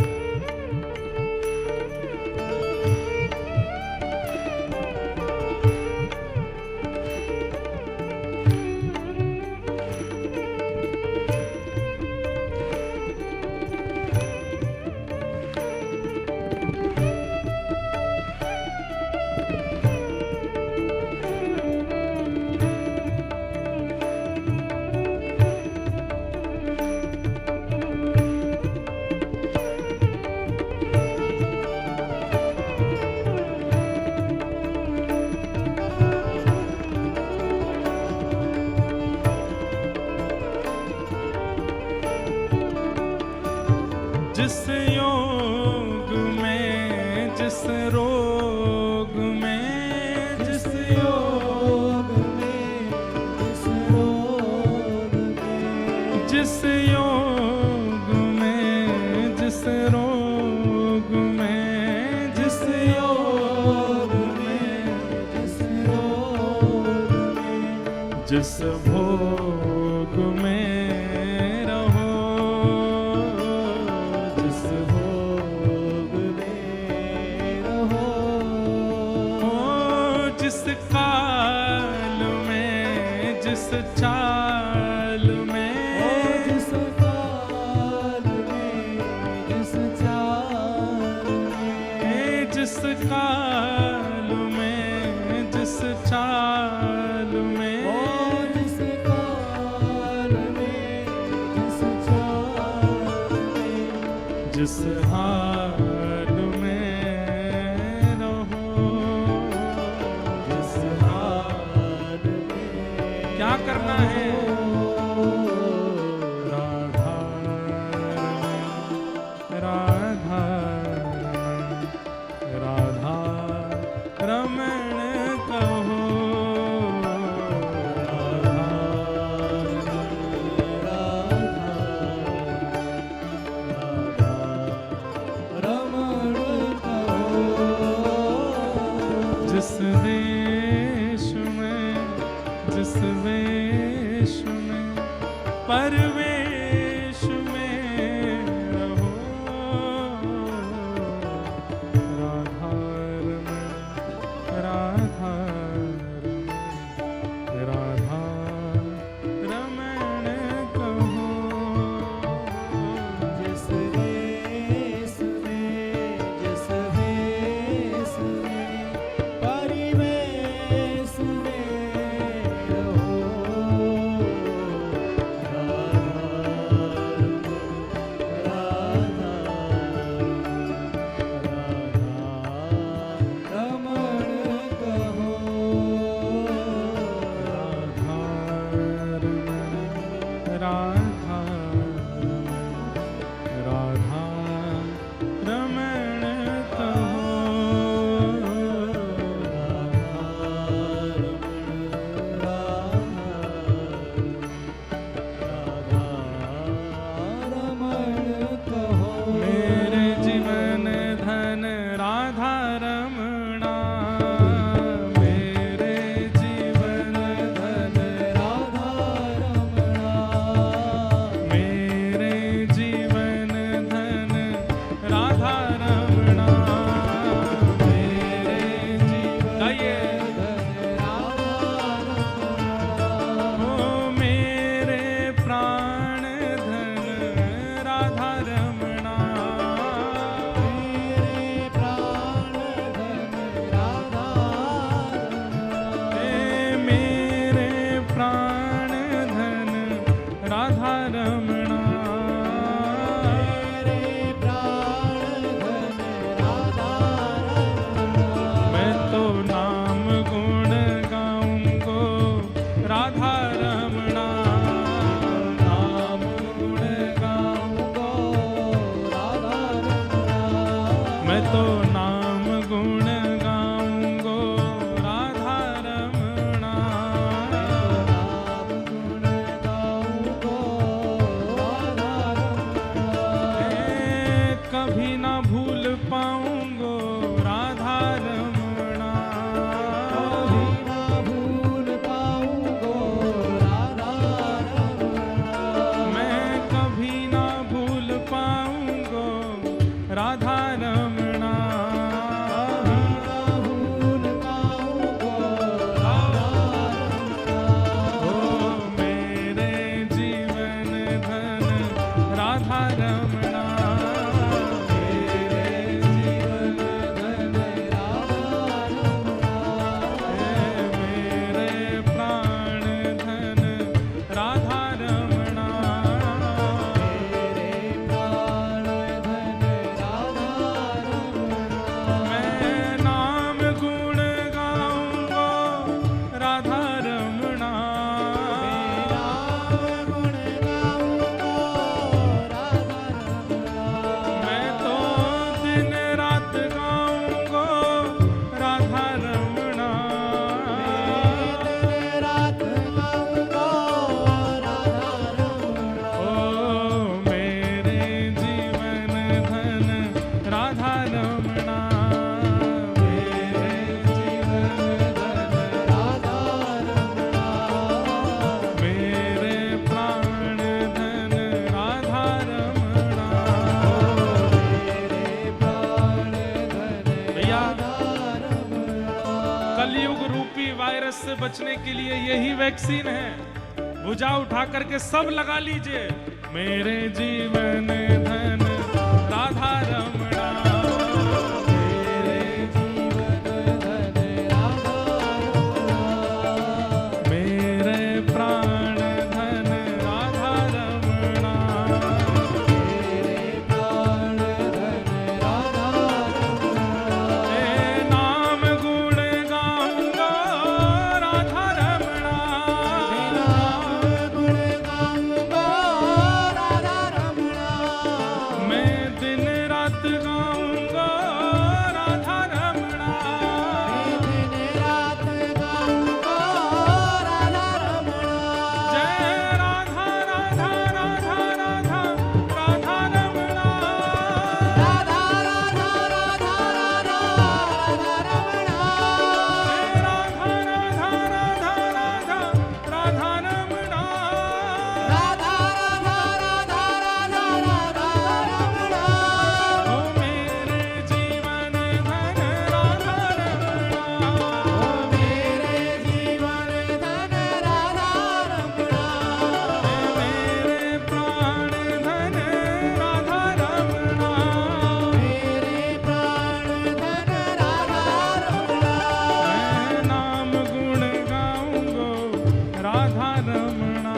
जिस योग में, जिस रोग में, जिस योग में, जिस रोग में, जिस योग में, जिस रोग में, जिस योग में, जिस रोग में, जिस भोग में रहो, जिस काल में, जिस चाल में, जिस काल में, जिस चाल में, जिस काल में, जिस चाल में, जिस काल में, जिस चाल में, जिस हाल में क्या करना है, राधा राधा राधा रमण कहो, राधा रमण कहो, जिस देश में, जिस वेश में, परवेश में रहो, राधा रमण, राधा रमण, राधा कलयुग रूपी वायरस से बचने के लिए यही वैक्सीन है। भुजा उठा करके सब लगा लीजिए। मेरे जीवन धन राधा रमणा, मेरे जीवन धन राधा रमणा, मेरे प्राण धन राधा रमणा, मेरे प्राण धन राधा रमणा, ए नाम गुण गाऊंगा राधा रमणा, नाम गुण गाऊंगा राधा रमणा, मैं दिन रात गाऊंगा राधा रमणा, दिन रात गाऊंगा राधा रमणा, जय राधा राधा राधा राधा राधा रमणा, राधा राधा राधा राधा राधा रमणा, जय राधा राधा राधा राधा राधा रमणा, राधा राधा राधा राधा राधा रमणा, ओ मेरे जीवन धन राधा रमणा, ओ मेरे जीवन धन राधा रमणा, मेरे प्राण धन राधा रमणा, मेरे प्राण धन राधा रमणा, मैं नाम गुण गाऊंगो राधा रमणा,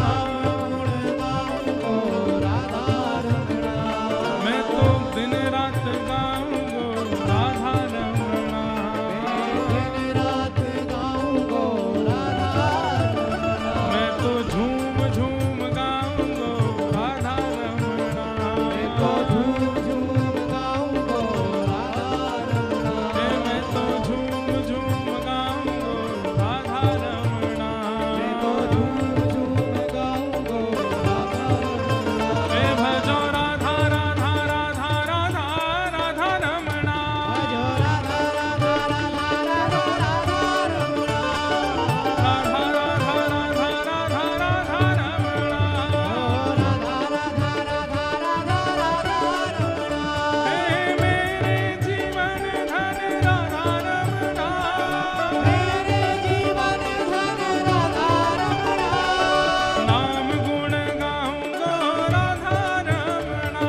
नाम गुण गाऊंगो राधा रमणा, मैं तो दिन रात गाऊंगो राधा रमणा, दिन रात गाऊंगो राधा रमणा, मैं तो झूम झूम गाऊंगो राधा रमणा, मैं तो झूम झूम गाऊंगो राधा रमणा, मैं तो झूम झूम गाऊंगो राधा रमणा, मैं तो झूम झूम गाऊंगो राधा रमणा, हे भजो राधा राधा राधा राधा राधा रमणा, भजो राधा राधा राधा राधा राधा रमणा, राधा राधा राधा राधा राधा रमणा, राधा राधा राधा राधा राधा रमणा, हे मेरे जीवन धन राधा रमणा, मेरे जीवन धन राधा रमणा, नाम गुण गाऊंगो राधा रमणा,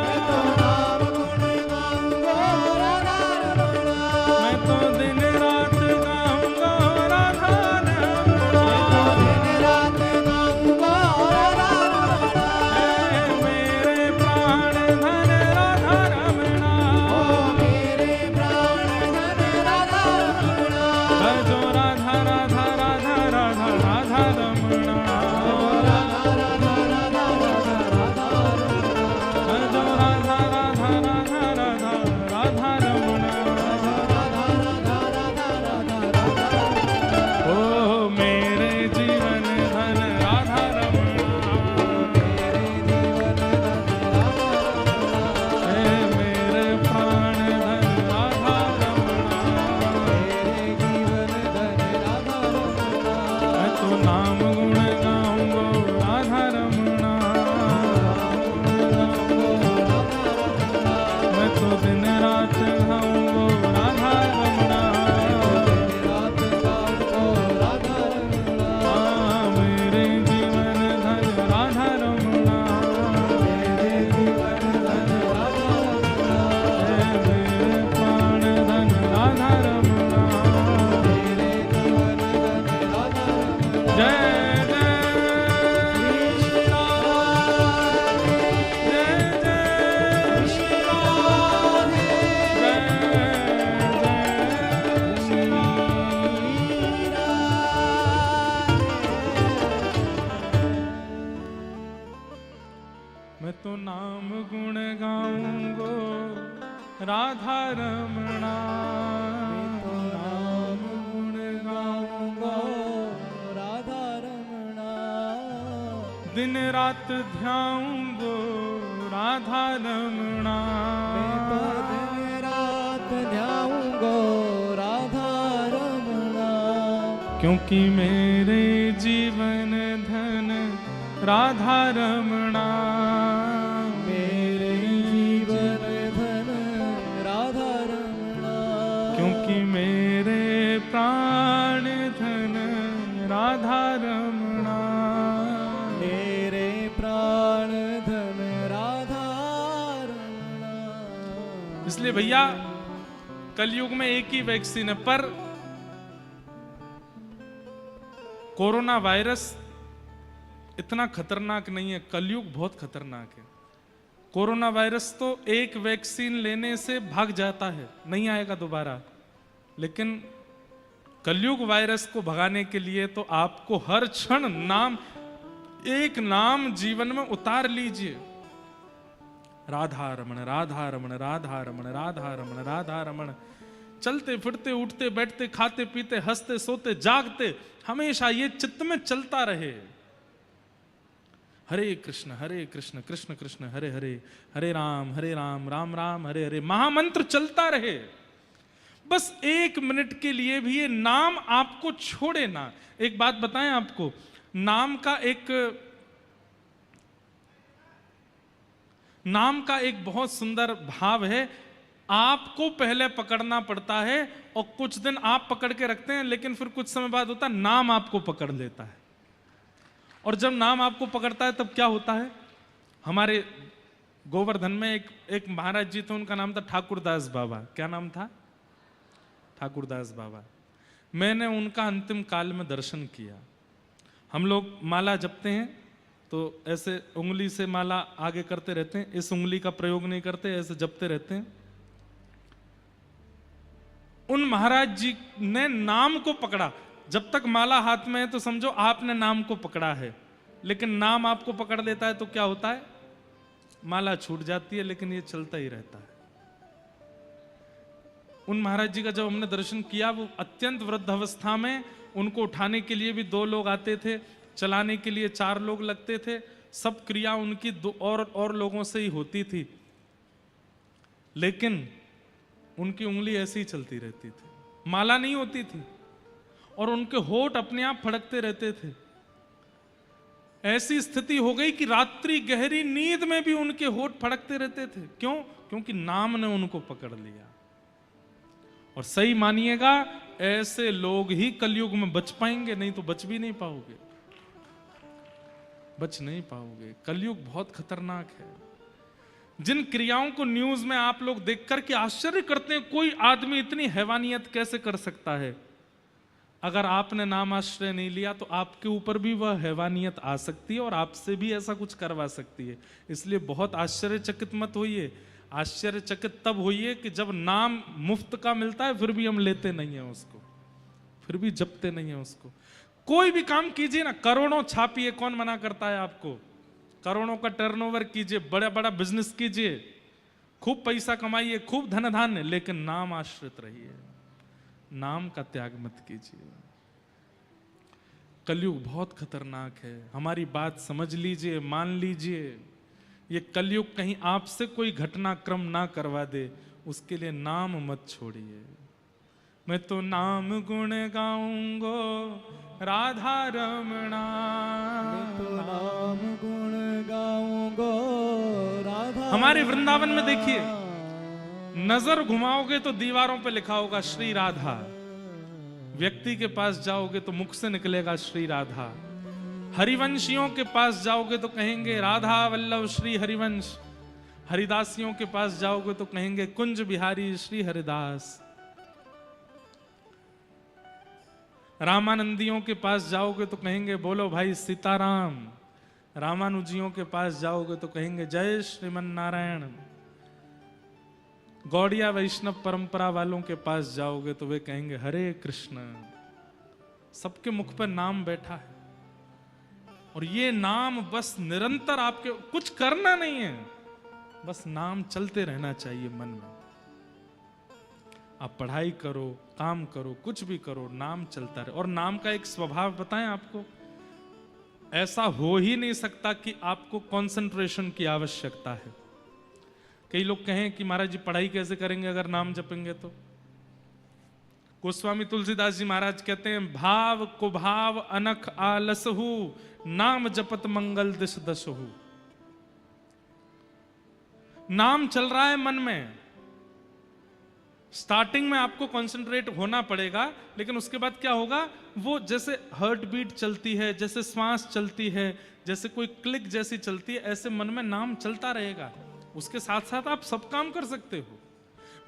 नाम गुण गाऊंगो राधा रमणा, मैं तो दिन रात गाऊंगो राधा रमणा, दिन रात गाऊंगो राधा रमणा, हे मेरे प्राण धन राधा रमणा, ओ मेरे प्राण धन राधा रमणा, भजो राधा राधा राधा राधा राधा रमणा, राधा राधा राधा राधा राधा रमणा, भजो राधा राधा राधा राधा राधा रमणा, राधा राधा राधा राधा राधा रमणा, ओ मेरे जीवन धन राधा रमणा, मेरे जीवन धन राधा रमणा, हे मेरे प्राण धन राधा रमणा, मेरे जीवन धन राधा रमणा, मैं तो नाम गुण गाऊंगो राधा रमणा, मैं तो दिन रात गाऊंगो राधा रमणा, रात गाऊंगो राधा रमणा, मेरे जीवन धन राधा रमणा, मेरे जीवन धन राधा रमणा, मेरे प्राण धन राधा रमणा, मेरे जीवन धन राधा रमणा, जय जय श्री राधे, जय जय श्री राधे, जय जय श्री राधे। मैं तो नाम गुण गाऊंगो राधा रमणा, तो नाम गुण गाऊंगा राधा रमणा, दिन रात ध्याऊंगो राधा रमणा, मैं तो दिन रात ध्याऊंगो राधा रमणा, क्योंकि मेरे जीवन धन राधा रमणा, मेरे जीवन धन राधा रमणा, क्योंकि मेरे प्राण प्राण धन राधा रमणा, मेरे प्राण धन राधा रमणा। इसलिए भैया कलयुग में एक ही वैक्सीन है, पर कोरोना वायरस इतना खतरनाक नहीं है, कलयुग बहुत खतरनाक है। कोरोना वायरस तो एक वैक्सीन लेने से भाग जाता है, नहीं आएगा दोबारा, लेकिन कलयुग वायरस को भगाने के लिए तो आपको हर क्षण एक नाम जीवन में उतार लीजिए। राधा रमण राधा रमण राधा रमण राधा रमण राधा रमण। चलते फिरते उठते बैठते खाते पीते हंसते सोते जागते हमेशा ये चित्त में चलता रहे, हरे कृष्ण कृष्ण कृष्ण हरे हरे, हरे राम राम राम हरे हरे, महामंत्र चलता रहे। बस एक मिनट के लिए भी ये नाम आपको छोड़े ना। एक बात बताएं आपको, नाम का एक बहुत सुंदर भाव है। आपको पहले पकड़ना पड़ता है और कुछ दिन आप पकड़ के रखते हैं, लेकिन फिर कुछ समय बाद होता है नाम आपको पकड़ लेता है। और जब नाम आपको पकड़ता है तब क्या होता है? हमारे गोवर्धन में एक महाराज जी थे, उनका नाम था ठाकुरदास बाबा। क्या नाम था? ठाकुरदास बाबा। मैंने उनका अंतिम काल में दर्शन किया। हम लोग माला जपते हैं तो ऐसे उंगली से माला आगे करते रहते हैं, इस उंगली का प्रयोग नहीं करते, ऐसे जपते रहते हैं। उन महाराज जी ने नाम को पकड़ा। जब तक माला हाथ में है तो समझो आपने नाम को पकड़ा है, लेकिन नाम आपको पकड़ लेता है तो क्या होता है? माला छूट जाती है, लेकिन ये चलता ही रहता है। उन महाराज जी का जब हमने दर्शन किया, वो अत्यंत वृद्ध अवस्था में, उनको उठाने के लिए भी 2 लोग आते थे, चलाने के लिए 4 लोग लगते थे। सब क्रिया उनकी 2 और लोगों से ही होती थी, लेकिन उनकी उंगली ऐसी ही चलती रहती थी, माला नहीं होती थी, और उनके होठ अपने आप फड़कते रहते थे। ऐसी स्थिति हो गई कि रात्रि गहरी नींद में भी उनके होठ फड़कते रहते थे। क्यों? क्योंकि नाम ने उनको पकड़ लिया। और सही मानिएगा, ऐसे लोग ही कलयुग में बच पाएंगे, नहीं तो बच भी नहीं पाओगे, बच नहीं पाओगे। कलयुग बहुत खतरनाक है। जिन क्रियाओं को न्यूज में आप लोग देख करके आश्चर्य करते हैं, कोई आदमी इतनी हैवानियत कैसे कर सकता है, अगर आपने नाम आश्रय नहीं लिया तो आपके ऊपर भी वह हैवानियत आ सकती है और आपसे भी ऐसा कुछ करवा सकती है। इसलिए बहुत आश्चर्यचकित मत होइए। आश्चर्यचकित तब होइए कि जब नाम मुफ्त का मिलता है फिर भी हम लेते नहीं हैं उसको, फिर भी जपते नहीं हैं उसको। कोई भी काम कीजिए ना, करोड़ों छापिए, कौन मना करता है आपको? करोड़ों का टर्नओवर कीजिए, बड़ा बड़ा बिजनेस कीजिए, खूब पैसा कमाइए, खूब धन धान्य, लेकिन नाम आश्रित रहिए, नाम का त्याग मत कीजिए। कलयुग बहुत खतरनाक है। हमारी बात समझ लीजिए, मान लीजिए। ये कलयुग कहीं आपसे कोई घटनाक्रम ना करवा दे, उसके लिए नाम मत छोड़िए। मैं तो नाम गुण गाऊंगो राधा रमणा, मैं तो नाम गुण गाऊंगो राधा। हमारे वृंदावन में देखिए, नजर घुमाओगे तो दीवारों पे लिखा होगा श्री राधा, व्यक्ति के पास जाओगे तो मुख से निकलेगा श्री राधा। हरिवंशियों के पास जाओगे तो कहेंगे राधा वल्लभ श्री हरिवंश, हरिदासियों के पास जाओगे तो कहेंगे कुंज बिहारी श्री हरिदास, रामानंदियों के पास जाओगे तो कहेंगे बोलो भाई सीताराम, रामानुजियों के पास जाओगे तो कहेंगे जय श्रीमन नारायण, गौड़िया वैष्णव परंपरा वालों के पास जाओगे तो वे कहेंगे हरे कृष्ण। सबके मुख पर नाम बैठा है, और ये नाम बस निरंतर आपके, कुछ करना नहीं है, बस नाम चलते रहना चाहिए मन में। आप पढ़ाई करो, काम करो, कुछ भी करो, नाम चलता रहे। और नाम का एक स्वभाव बताएं आपको, ऐसा हो ही नहीं सकता कि आपको कंसंट्रेशन की आवश्यकता है। कई लोग कहें कि महाराज जी पढ़ाई कैसे करेंगे अगर नाम जपेंगे तो? गोस्वामी तुलसीदास जी महाराज कहते हैं भाव को भाव अनख आलसहु, नाम जपत मंगल दिश दशहु। नाम चल रहा है मन में, स्टार्टिंग में आपको कंसंट्रेट होना पड़ेगा, लेकिन उसके बाद क्या होगा, वो जैसे हार्ट बीट चलती है, जैसे श्वास चलती है, जैसे कोई क्लिक जैसी चलती है, ऐसे मन में नाम चलता रहेगा। उसके साथ साथ आप सब काम कर सकते हो,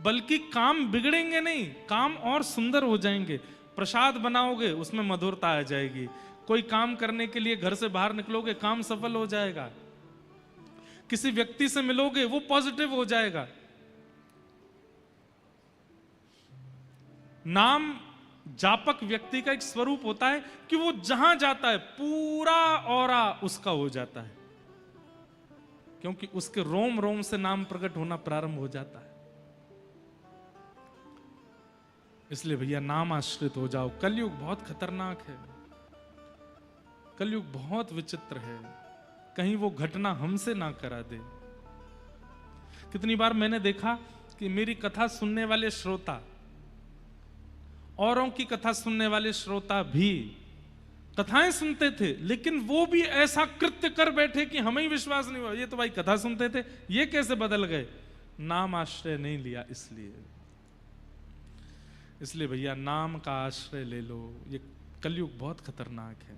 बल्कि काम बिगड़ेंगे नहीं, काम और सुंदर हो जाएंगे। प्रसाद बनाओगे उसमें मधुरता आ जाएगी, कोई काम करने के लिए घर से बाहर निकलोगे काम सफल हो जाएगा, किसी व्यक्ति से मिलोगे वो पॉजिटिव हो जाएगा। नाम जापक व्यक्ति का एक स्वरूप होता है कि वो जहां जाता है पूरा ऑरा उसका हो जाता है, क्योंकि उसके रोम रोम से नाम प्रकट होना प्रारंभ हो जाता है। इसलिए भैया नाम आश्रित हो जाओ। कलयुग बहुत खतरनाक है, कलयुग बहुत विचित्र है, कहीं वो घटना हमसे ना करा दे। कितनी बार मैंने देखा कि मेरी कथा सुनने वाले श्रोता, औरों की कथा सुनने वाले श्रोता भी कथाएं सुनते थे, लेकिन वो भी ऐसा कृत्य कर बैठे कि हमें ही विश्वास नहीं हुआ, ये तो भाई कथा सुनते थे, ये कैसे बदल गए? नाम आश्रय नहीं लिया। इसलिए भैया नाम का आश्रय ले लो, ये कलयुग बहुत खतरनाक है।